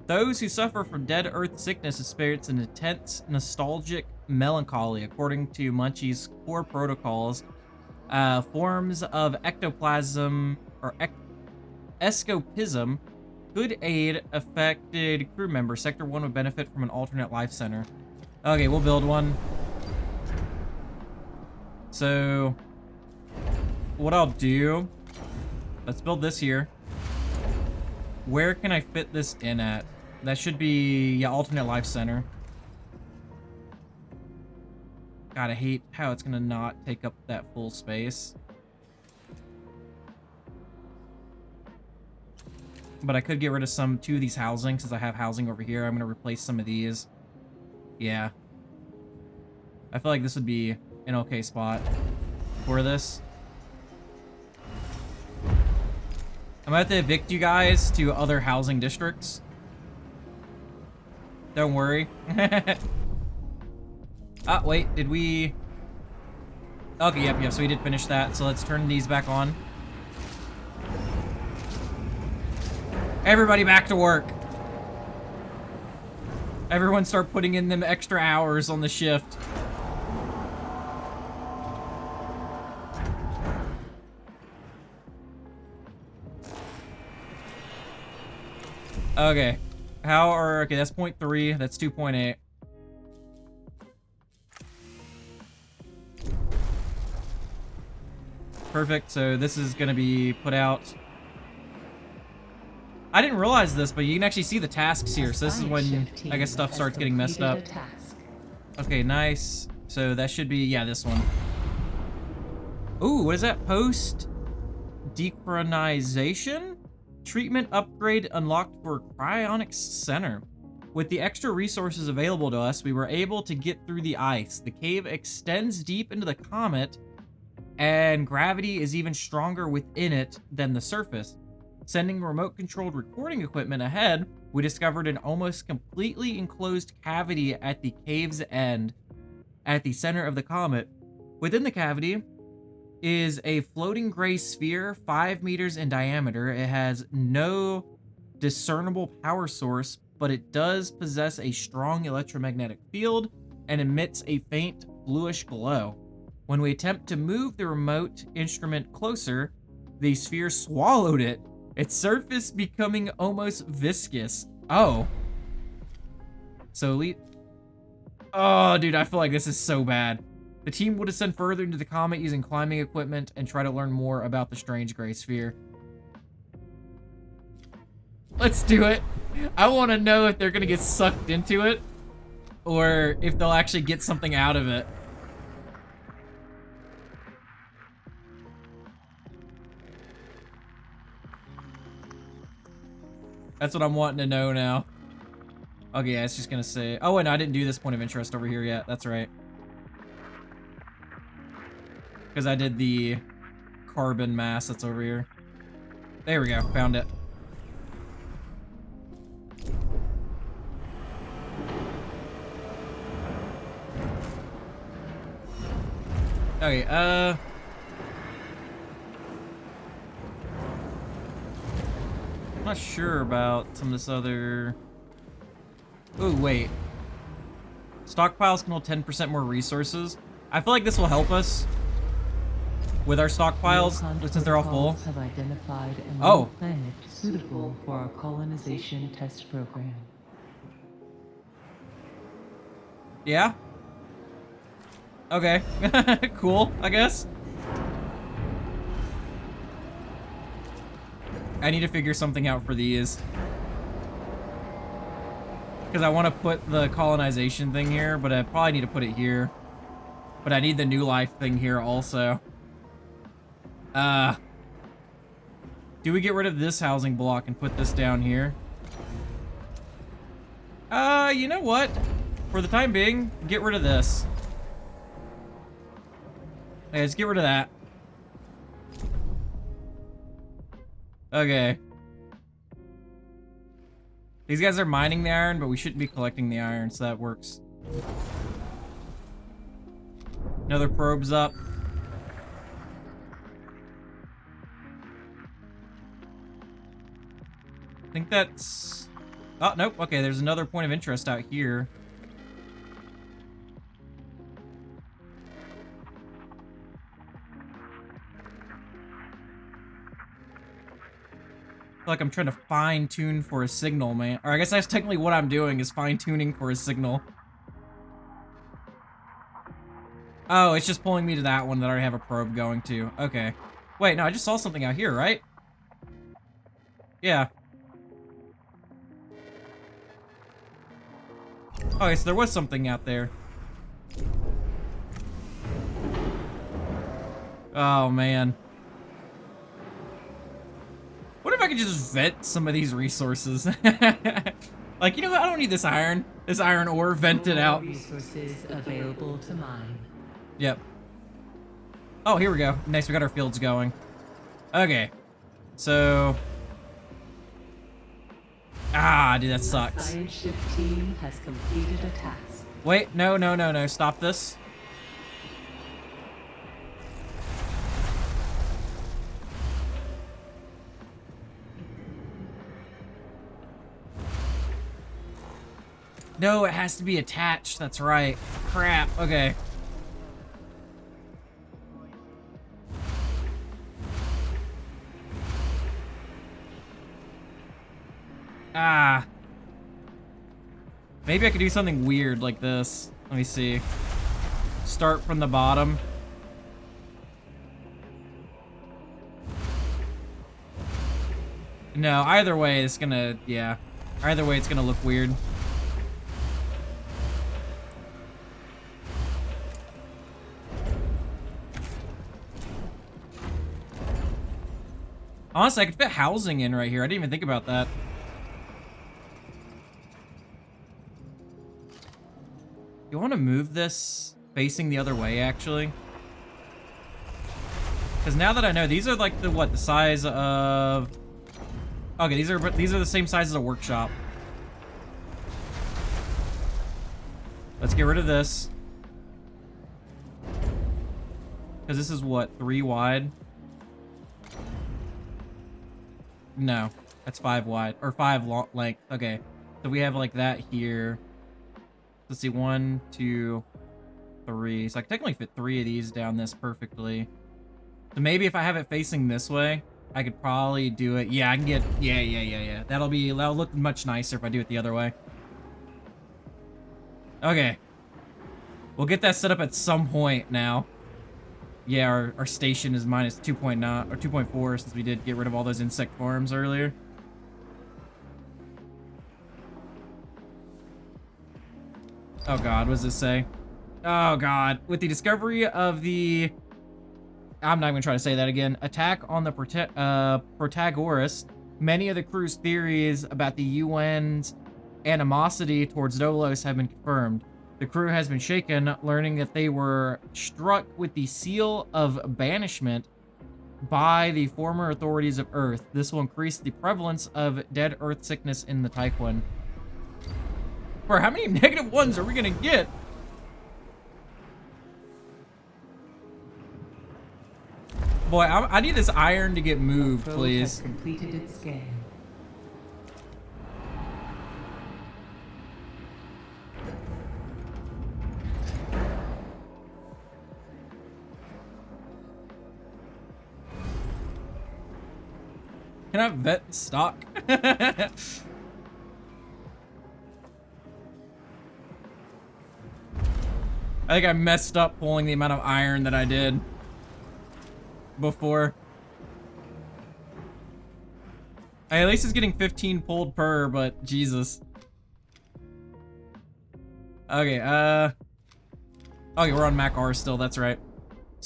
Those who suffer from dead earth sickness experience an intense nostalgic melancholy, according to Munchie's core protocols. Forms of ectoplasm or escapism could aid affected crew members. Sector 1 would benefit from an alternate life center. Okay, we'll build one. So, what I'll do, let's build this here. Where can I fit this in at? That should be, yeah, alternate life center. God, I hate how it's gonna not take up that full space. But I could get rid of two of these housing since I have housing over here. I'm gonna replace some of these. Yeah. I feel like this would be an okay spot for this. I'm gonna have to evict you guys to other housing districts. Don't worry. Ah, wait, did we... Okay, yep, so we did finish that. So let's turn these back on. Everybody back to work. Everyone start putting in them extra hours on the shift. Okay. Okay, that's 0.3. That's 2.8. Perfect. So this is going to be put out. I didn't realize this, but you can actually see the tasks here. So this is when, I guess, stuff starts getting messed up. Okay, nice. So that should be, yeah, this one. Ooh, what is that? Post-decrionization? Treatment upgrade unlocked for Cryonics Center. With the extra resources available to us, we were able to get through the ice. The cave extends deep into the comet, and gravity is even stronger within it than the surface. Sending remote-controlled recording equipment ahead, we discovered an almost completely enclosed cavity at the cave's end, at the center of the comet. Within the cavity is a floating gray sphere 5 meters in diameter. It has no discernible power source, but it does possess a strong electromagnetic field and emits a faint bluish glow. When we attempt to move the remote instrument closer, the sphere swallowed it, its surface becoming almost viscous. Oh. So, oh, dude, I feel like this is so bad. The team will descend further into the comet using climbing equipment and try to learn more about the strange gray sphere. Let's do it. I want to know if they're going to get sucked into it or if they'll actually get something out of it. That's what I'm wanting to know now. Okay, yeah, it's just going to say... Oh, and I didn't do this point of interest over here yet. That's right. Because I did the carbon mass that's over here. There we go. Found it. Okay, I'm not sure about some of this other... Ooh, wait. Stockpiles can hold 10% more resources. I feel like this will help us with our stockpiles, since they're all full. Have identified a new planet suitable for our colonization test program. Yeah? Okay. Cool, I guess. I need to figure something out for these. Because I want to put the colonization thing here, but I probably need to put it here. But I need the new life thing here also. Do we get rid of this housing block and put this down here? You know what? For the time being, get rid of this. Okay, let's get rid of that. Okay. These guys are mining the iron, but we shouldn't be collecting the iron, so that works. Another probe's up. I think that's... Oh, nope. Okay, there's another point of interest out here. I feel like I'm trying to fine-tune for a signal, man. Or I guess that's technically what I'm doing, is fine-tuning for a signal. Oh, it's just pulling me to that one that I already have a probe going to. Okay. Wait, no, I just saw something out here, right? Yeah. Okay, so there was something out there. Oh, man. What if I could just vent some of these resources? Like, you know what? I don't need this iron ore, vent it out. Resources available to mine. Yep. Oh, here we go. Nice, we got our fields going. Okay. So... Ah, dude, that The sucks. science ship team has completed a task. Wait, no, no, no, no. Stop this. No, it has to be attached. That's right. Crap. Okay. Ah. Maybe I could do something weird like this. Let me see. Start from the bottom. No, either way, it's gonna, yeah. Either way, it's gonna look weird. Honestly, I could fit housing in right here. I didn't even think about that. You want to move this facing the other way, actually? Because now that I know, these are like the, what, the size of... Okay, these are the same size as a workshop. Let's get rid of this. Because this is what, 3 wide? No, that's 5 wide, or 5 long length. Okay, so we have like that here. Let's see, 1, 2, 3. So I can technically fit 3 of these down this perfectly. So maybe if I have it facing this way, I could probably do it. Yeah, I can get, yeah. That'll look much nicer if I do it the other way. Okay. We'll get that set up at some point now. Yeah, our station is minus 2.9 or 2.4 since we did get rid of all those insect farms earlier. Oh god, what does this say? Oh god, with the discovery of the... I'm not even trying to say that again. Attack on the Protagoras, many of the crew's theories about the UN's animosity towards Dolos have been confirmed. The crew has been shaken, learning that they were struck with the seal of banishment by the former authorities of Earth. This will increase the prevalence of dead Earth sickness in the Tiqqun. Bro, how many negative ones are we gonna get? Boy, I need this iron to get moved, please. Has completed its scan. Can I vet stock? I think I messed up pulling the amount of iron that I did before. At least it's getting 15 pulled per, but Jesus. Okay, okay, we're on Mac R still, that's right.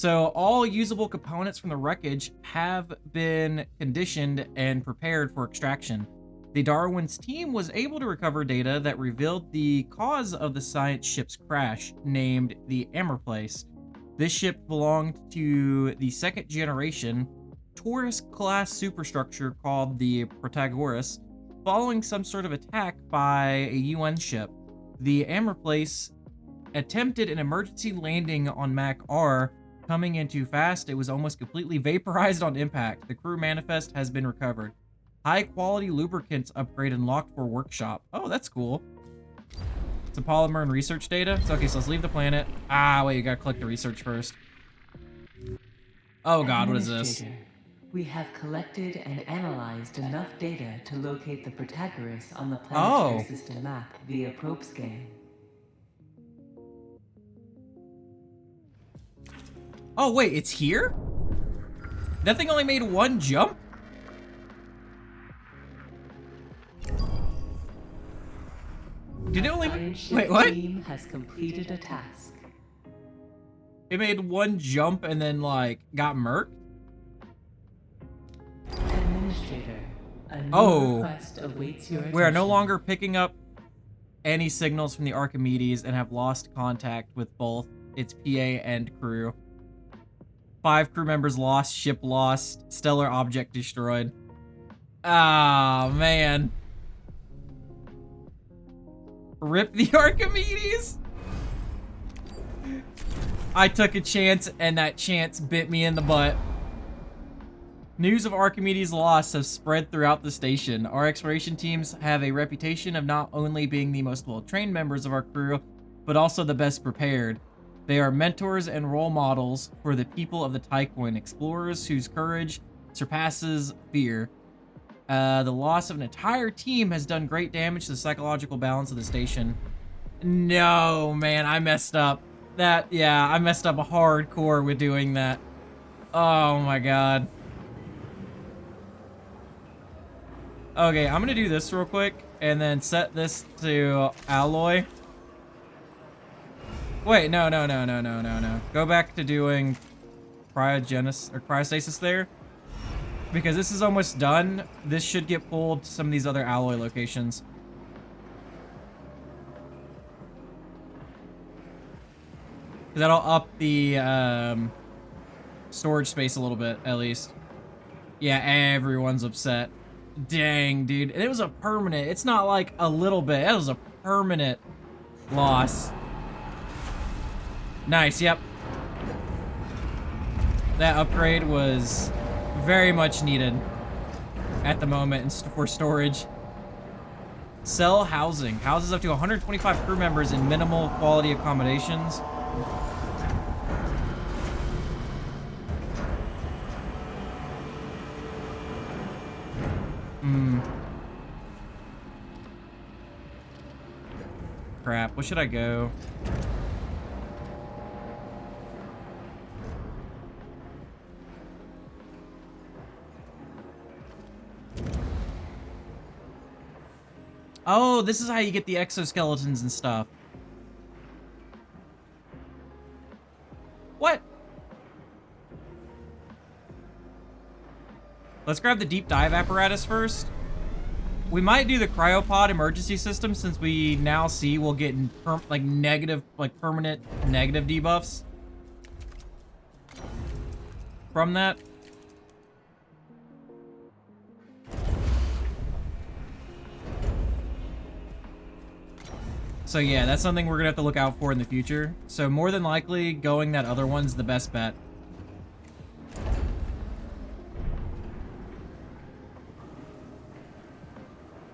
So all usable components from the wreckage have been conditioned and prepared for extraction. The Darwin's team was able to recover data that revealed the cause of the science ship's crash, named the Ammerplace. This ship belonged to the second generation Taurus-class superstructure called the Protagoras, following some sort of attack by a UN ship. The Ammerplace attempted an emergency landing on Mac R. Coming in too fast, it was almost completely vaporized on impact. The crew manifest has been recovered. High-quality lubricants upgrade unlocked for workshop. Oh, that's cool. It's a polymer and research data. So, okay, so let's leave the planet. Ah, wait, you gotta click the research first. Oh god, what is this? We have collected and analyzed enough data to locate the Protagoras on the planetary system map via probe scan. Oh, wait, it's here? That thing only made one jump? Did it only... Wait, what? Team has completed a task. It made one jump and then, like, got murked? Administrator, a new request awaits your attention. We are no longer picking up any signals from the Archimedes and have lost contact with both its PA and crew. 5 crew members lost, ship lost, stellar object destroyed. Ah, man. Rip the Archimedes? I took a chance and that chance bit me in the butt. News of Archimedes' loss have spread throughout the station. Our exploration teams have a reputation of not only being the most well-trained members of our crew, but also the best prepared. They are mentors and role models for the people of the Tiqqun, explorers whose courage surpasses fear. The loss of an entire team has done great damage to the psychological balance of the station. No, man, I messed up. I messed up hardcore with doing that. Oh my god. Okay, I'm gonna do this real quick, and then set this to alloy. Wait, no. Go back to doing cryostasis there. Because this is almost done. This should get pulled to some of these other alloy locations. That'll up the storage space a little bit, at least. Yeah, everyone's upset. Dang, dude. And it was a permanent. It's not like a little bit. It was a permanent loss. Nice, yep. That upgrade was very much needed at the moment for storage. Cell housing. Houses up to 125 crew members in minimal quality accommodations. Crap, what should I go? Oh, this is how you get the exoskeletons and stuff. What? Let's grab the deep dive apparatus first. We might do the cryopod emergency system since we now see we'll get permanent negative debuffs from that. So yeah, that's something we're gonna have to look out for in the future. So more than likely, going that other one's the best bet.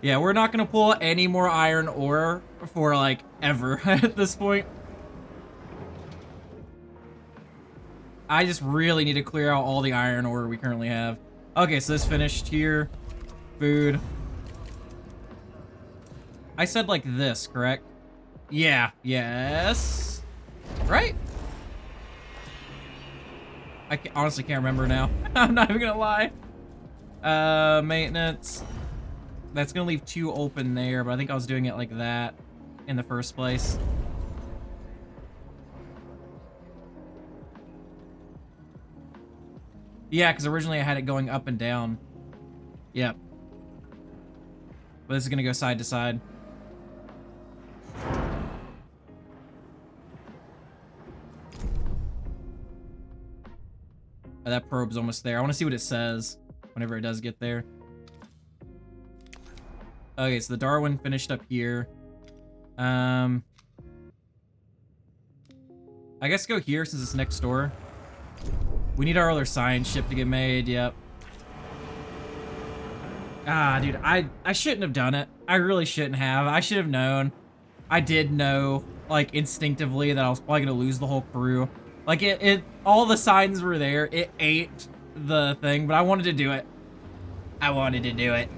Yeah, we're not gonna pull any more iron ore for, like, ever at this point. I just really need to clear out all the iron ore we currently have. Okay, so this finished here. Food. I said like this, correct? Yeah, yes. Right? I honestly can't remember now. I'm not even gonna lie. Maintenance. That's gonna leave 2 open there, but I think I was doing it like that in the first place. Yeah, because originally I had it going up and down. Yep. But this is going to go side to side. Oh, that probe's almost there. I want to see what it says whenever it does get there. Okay, so the Darwin finished up here. I guess go here since it's next door. We need our other science ship to get made, yep. Ah, dude, I shouldn't have done it. I really shouldn't have. I should have known. I did know, like, instinctively that I was probably gonna lose the whole crew. Like, all the signs were there. It ate the thing, but I wanted to do it. I wanted to do it.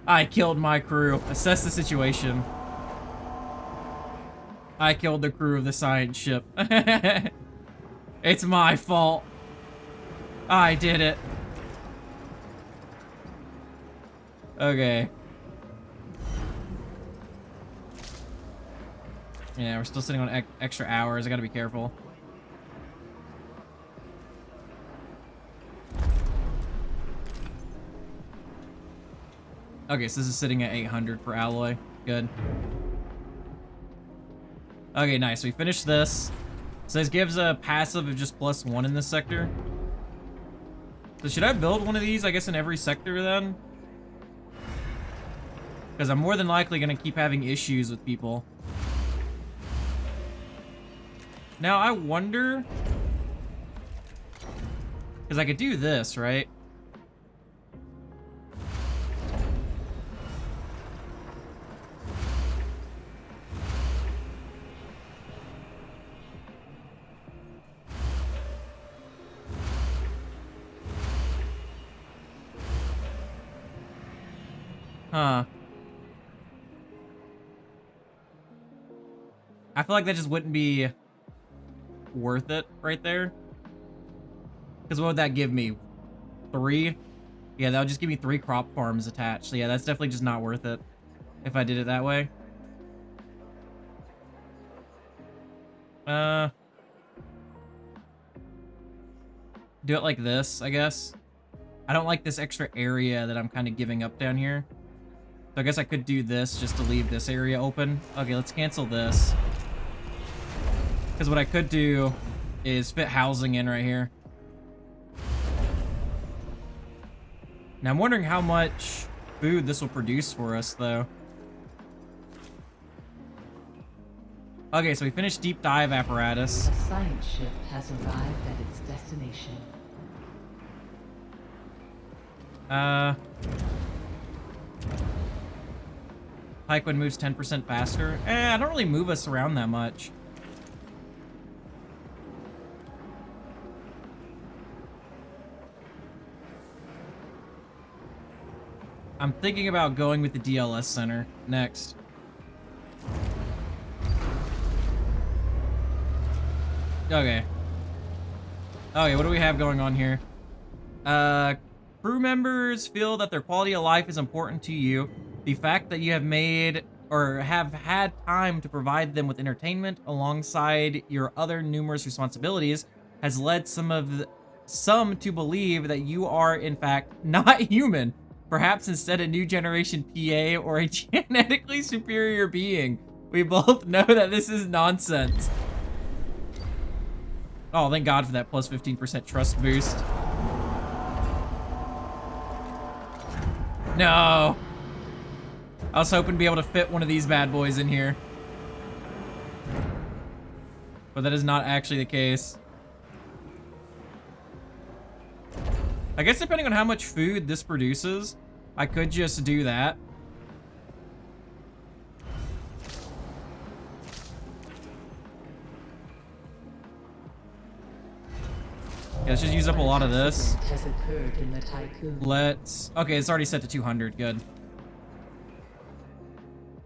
I killed my crew. Assess the situation. I killed the crew of the science ship. It's my fault. I did it. Okay. Yeah, we're still sitting on extra hours. I gotta be careful. Okay, so this is sitting at 800 for alloy. Good. Okay, nice. We finished this. So this gives a passive of just +1 in this sector. So should I build one of these, I guess, in every sector then? Because I'm more than likely going to keep having issues with people. Now, I wonder... Because I could do this, right? Huh. I feel like that just wouldn't be worth it right there. Because what would that give me? 3? Yeah, that would just give me 3 crop farms attached. So yeah, that's definitely just not worth it if I did it that way. Do it like this, I guess. I don't like this extra area that I'm kind of giving up down here. So I guess I could do this just to leave this area open. Okay, let's cancel this. Because what I could do is fit housing in right here. Now I'm wondering how much food this will produce for us, though. Okay, so we finished deep dive apparatus. The science ship has arrived at its destination. Tiqqun moves 10% faster. I don't really move us around that much. I'm thinking about going with the DLS center next. Okay. Okay, what do we have going on here? Crew members feel that their quality of life is important to you. The fact that you have made or have had time to provide them with entertainment alongside your other numerous responsibilities has led some to believe that you are in fact not human. Perhaps instead a new generation PA or a genetically superior being. We both know that this is nonsense. Oh, thank God for that plus 15% trust boost. No. I was hoping to be able to fit one of these bad boys in here. But that is not actually the case. I guess depending on how much food this produces, I could just do that. Yeah, let's just use up a lot of this. Has occurred in the Tiqqun. Let's... Okay, it's already set to 200. Good.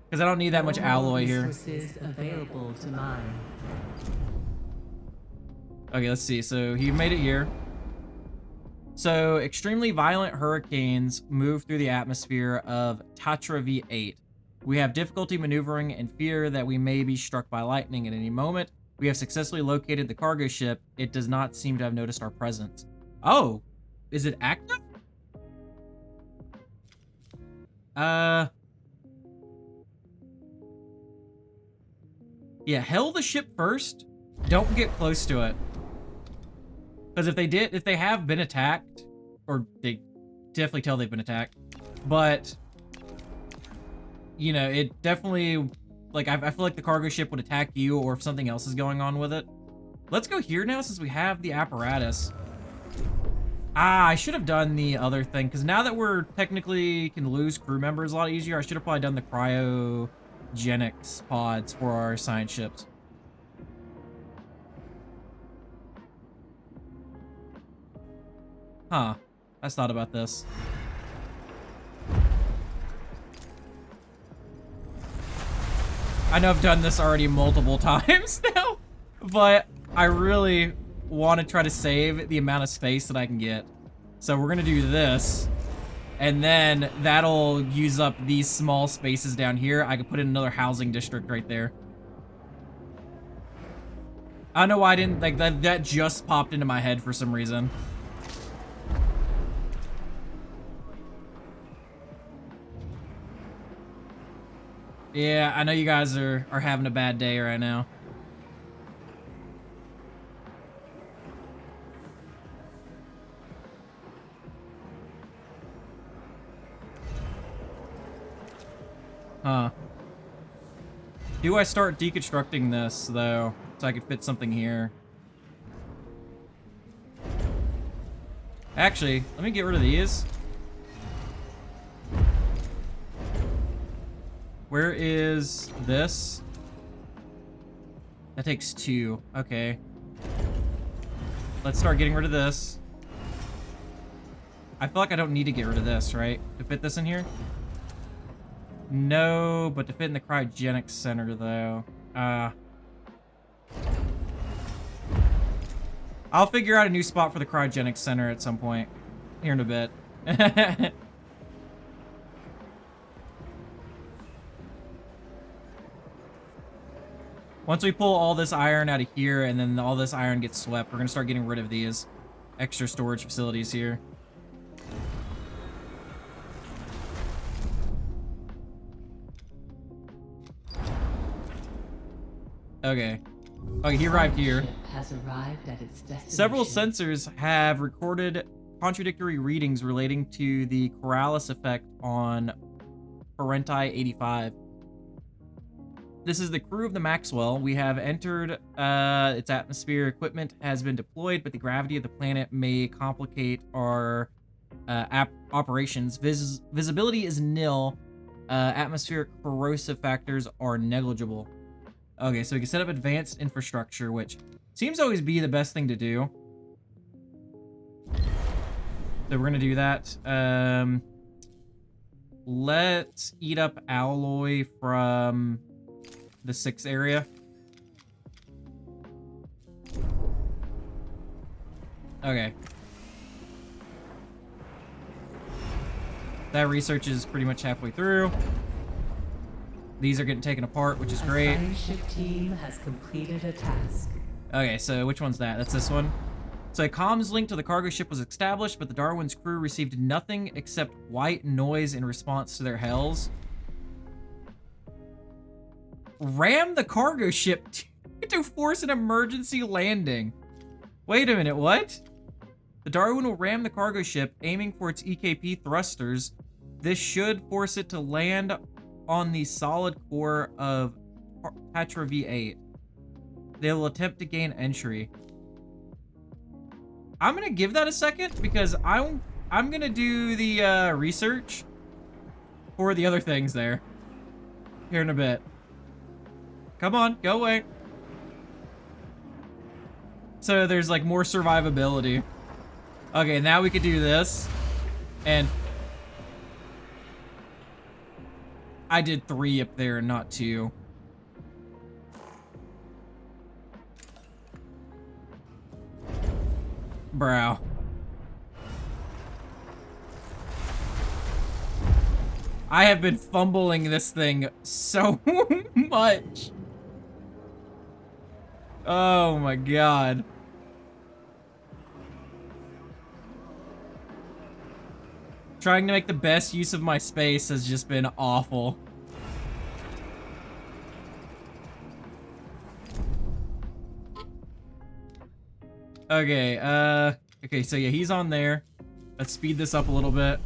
Because I don't need that much alloy here. Resources available to mine. Okay, let's see. So he made it here. So extremely violent hurricanes move through the atmosphere of Tatra V8. We have difficulty maneuvering and fear that we may be struck by lightning at any moment. We have successfully located the cargo ship. It does not seem to have noticed our presence. Oh, is it active? Yeah, hail the ship first. Don't get close to it. Because if they have been attacked, or they definitely tell they've been attacked, but, you know, it definitely, like, I feel like the cargo ship would attack you, or if something else is going on with it. Let's go here now, since we have the apparatus. Ah, I should have done the other thing, because now that we're technically can lose crew members a lot easier, I should have probably done the cryogenics pods for our science ships. Huh. I just thought about this. I know I've done this already multiple times now, but I really want to try to save the amount of space that I can get. So we're going to do this, and then that'll use up these small spaces down here. I could put in another housing district right there. I don't know why I didn't, like, that just popped into my head for some reason. Yeah, I know you guys are having a bad day right now. Huh. Do I start deconstructing this, though, so I could fit something here? Actually, let me get rid of these. Where is this? That takes 2. Okay. Let's start getting rid of this. I feel like I don't need to get rid of this, right? To fit this in here? No, but to fit in the cryogenics center, though. I'll figure out a new spot for the cryogenics center at some point. Here in a bit. Once we pull all this iron out of here and then all this iron gets swept, we're going to start getting rid of these extra storage facilities here. Okay. Okay, he arrived here. Has arrived at its destination. Several sensors have recorded contradictory readings relating to the Coriolis effect on Parenti 85. This is the crew of the Maxwell. We have entered its atmosphere. Equipment has been deployed, but the gravity of the planet may complicate our operations. Visibility is nil. Atmospheric corrosive factors are negligible. Okay, so we can set up advanced infrastructure, which seems to always be the best thing to do. So we're going to do that. Let's eat up alloy from the 6th area. Okay. That research is pretty much halfway through. These are getting taken apart, which is great. The science ship team has completed a task. Okay, so which one's that? That's this one. So a comms link to the cargo ship was established, but the Darwin's crew received nothing except white noise in response to their hails. Ram the cargo ship to force an emergency landing. Wait a minute, what? The Darwin will ram the cargo ship, aiming for its EKP thrusters. This should force it to land on the solid core of Tatra V8. They will attempt to gain entry. I'm gonna give that a second because I'm gonna do the research for the other things there here in a bit. Come on, go away. So there's like more survivability. Okay, now we could do this. And I did 3 up there and not 2. Bro. I have been fumbling this thing so much. Oh my god. Trying to make the best use of my space has just been awful. Okay, okay, so yeah, he's on there. Let's speed this up a little bit.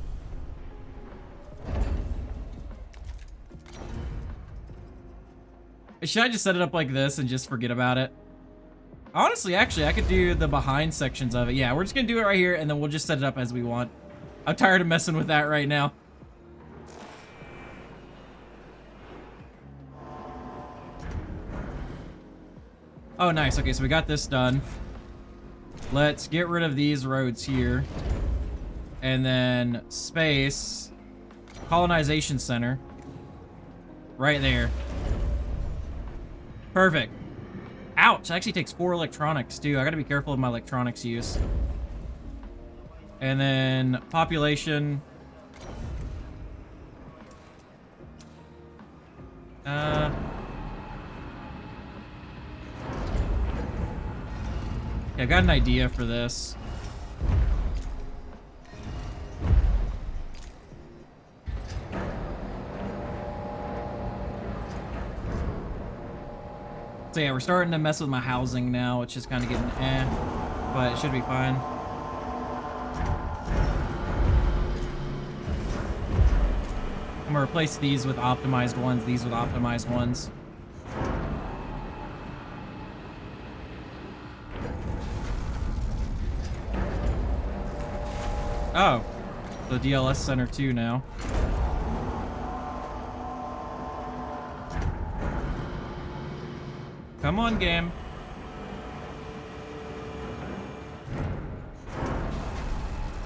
Should I just set it up like this and just forget about it? Honestly, actually, I could do the behind sections of it. Yeah, we're just gonna do it right here, and then we'll just set it up as we want. I'm tired of messing with that right now. Oh, nice. Okay, so we got this done. Let's get rid of these roads here. And then space. Colonization center. Right there. Perfect. Ouch, it actually takes 4 electronics too. I gotta be careful of my electronics use. And then population. Yeah, I've got an idea for this. So yeah, we're starting to mess with my housing now, which is kind of getting but it should be fine. I'm gonna replace these with optimized ones, these with optimized ones. Oh, the DLS Center too now. Come on, game.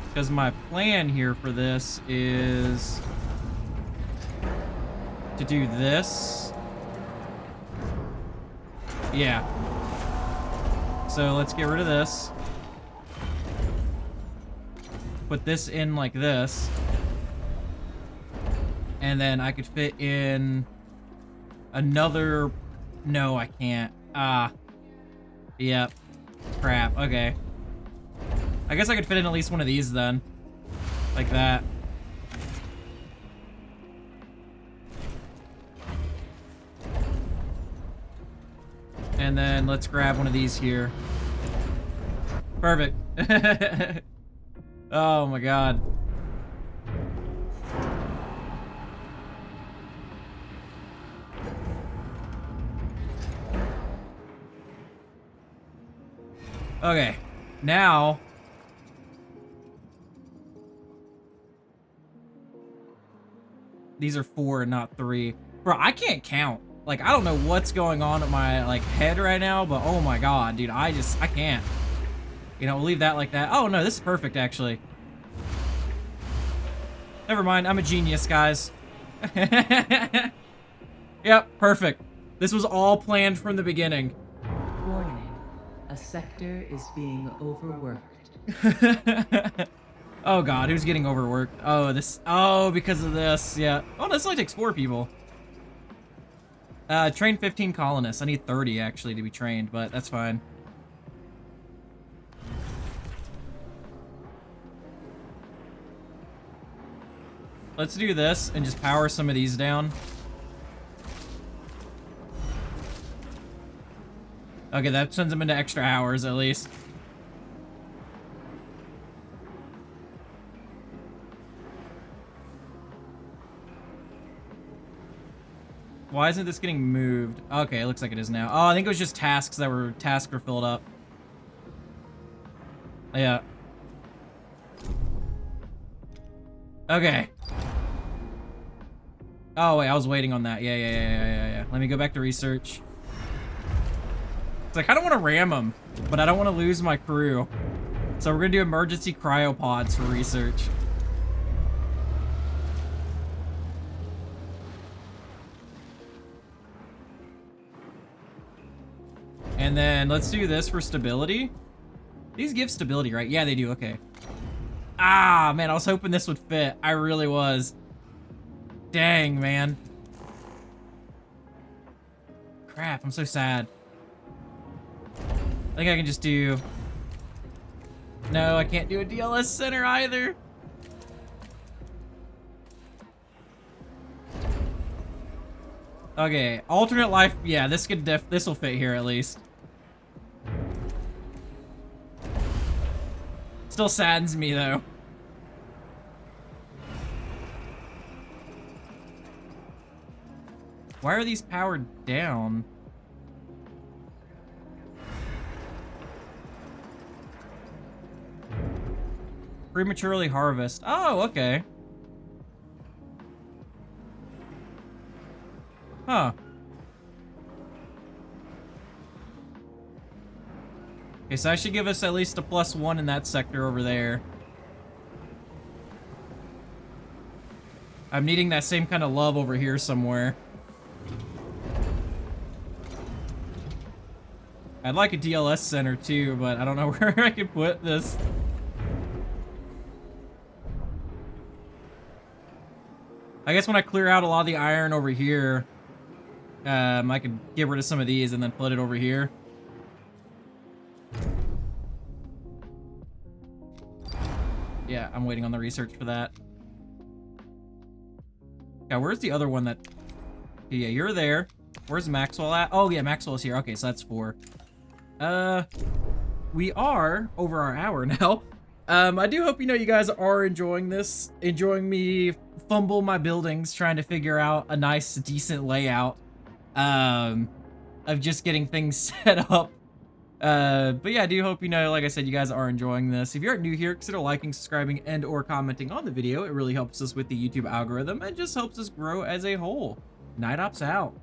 Because my plan here for this is to do this. Yeah. So let's get rid of this. Put this in like this. And then I could fit in another... No, I can't. Yep. Crap. Okay. I guess I could fit in at least one of these then. Like that. And then let's grab one of these here. Perfect. Oh my god. Okay, now these are 4 and not 3. Bro, I can't count. Like, I don't know what's going on in my like head right now, but oh my god, dude, I can't. You know, we'll leave that like that. Oh no, this is perfect actually. Never mind, I'm a genius, guys. Yep, perfect. This was all planned from the beginning. Warning. A sector is being overworked. Oh god, who's getting overworked? Oh, this. Oh, because of this. Yeah. Oh, this only takes 4 people. Train 15 colonists. I need 30 actually to be trained, but that's fine. Let's do this and just power some of these down. Okay, that sends them into extra hours at least. Why isn't this getting moved? Okay, it looks like it is now. Oh, I think it was just tasks were filled up. Yeah. Okay. Oh wait, I was waiting on that. Yeah. Let me go back to research. It's like I don't want to ram them, but I don't want to lose my crew. So we're gonna do emergency cryopods for research. And then let's do this for stability. These give stability, right? Yeah, they do. Okay. Ah, man, I was hoping this would fit. I really was. Dang, man. Crap, I'm so sad. I think I can just do... No, I can't do a DLS center either. Okay, alternate life. Yeah, this will fit here at least. Still saddens me though. Why are these powered down? Prematurely harvest. Oh, okay. Huh. Okay, so I should give us at least a +1 in that sector over there. I'm needing that same kind of love over here somewhere. I'd like a DLS center too, but I don't know where I could put this. I guess when I clear out a lot of the iron over here, I could get rid of some of these and then put it over here. Yeah, I'm waiting on the research for that. Yeah, where's the other one that... Yeah, you're there. Where's Maxwell at? Oh, yeah, Maxwell's here. Okay, so that's 4. We are over our hour now. I do hope, you guys are enjoying this. Enjoying me fumble my buildings, trying to figure out a nice, decent layout. Of just getting things set up. But yeah, I do hope, like I said, you guys are enjoying this. If you're new here, consider liking, subscribing, and or commenting on the video. It really helps us with the YouTube algorithm and just helps us grow as a whole. Night Ops out.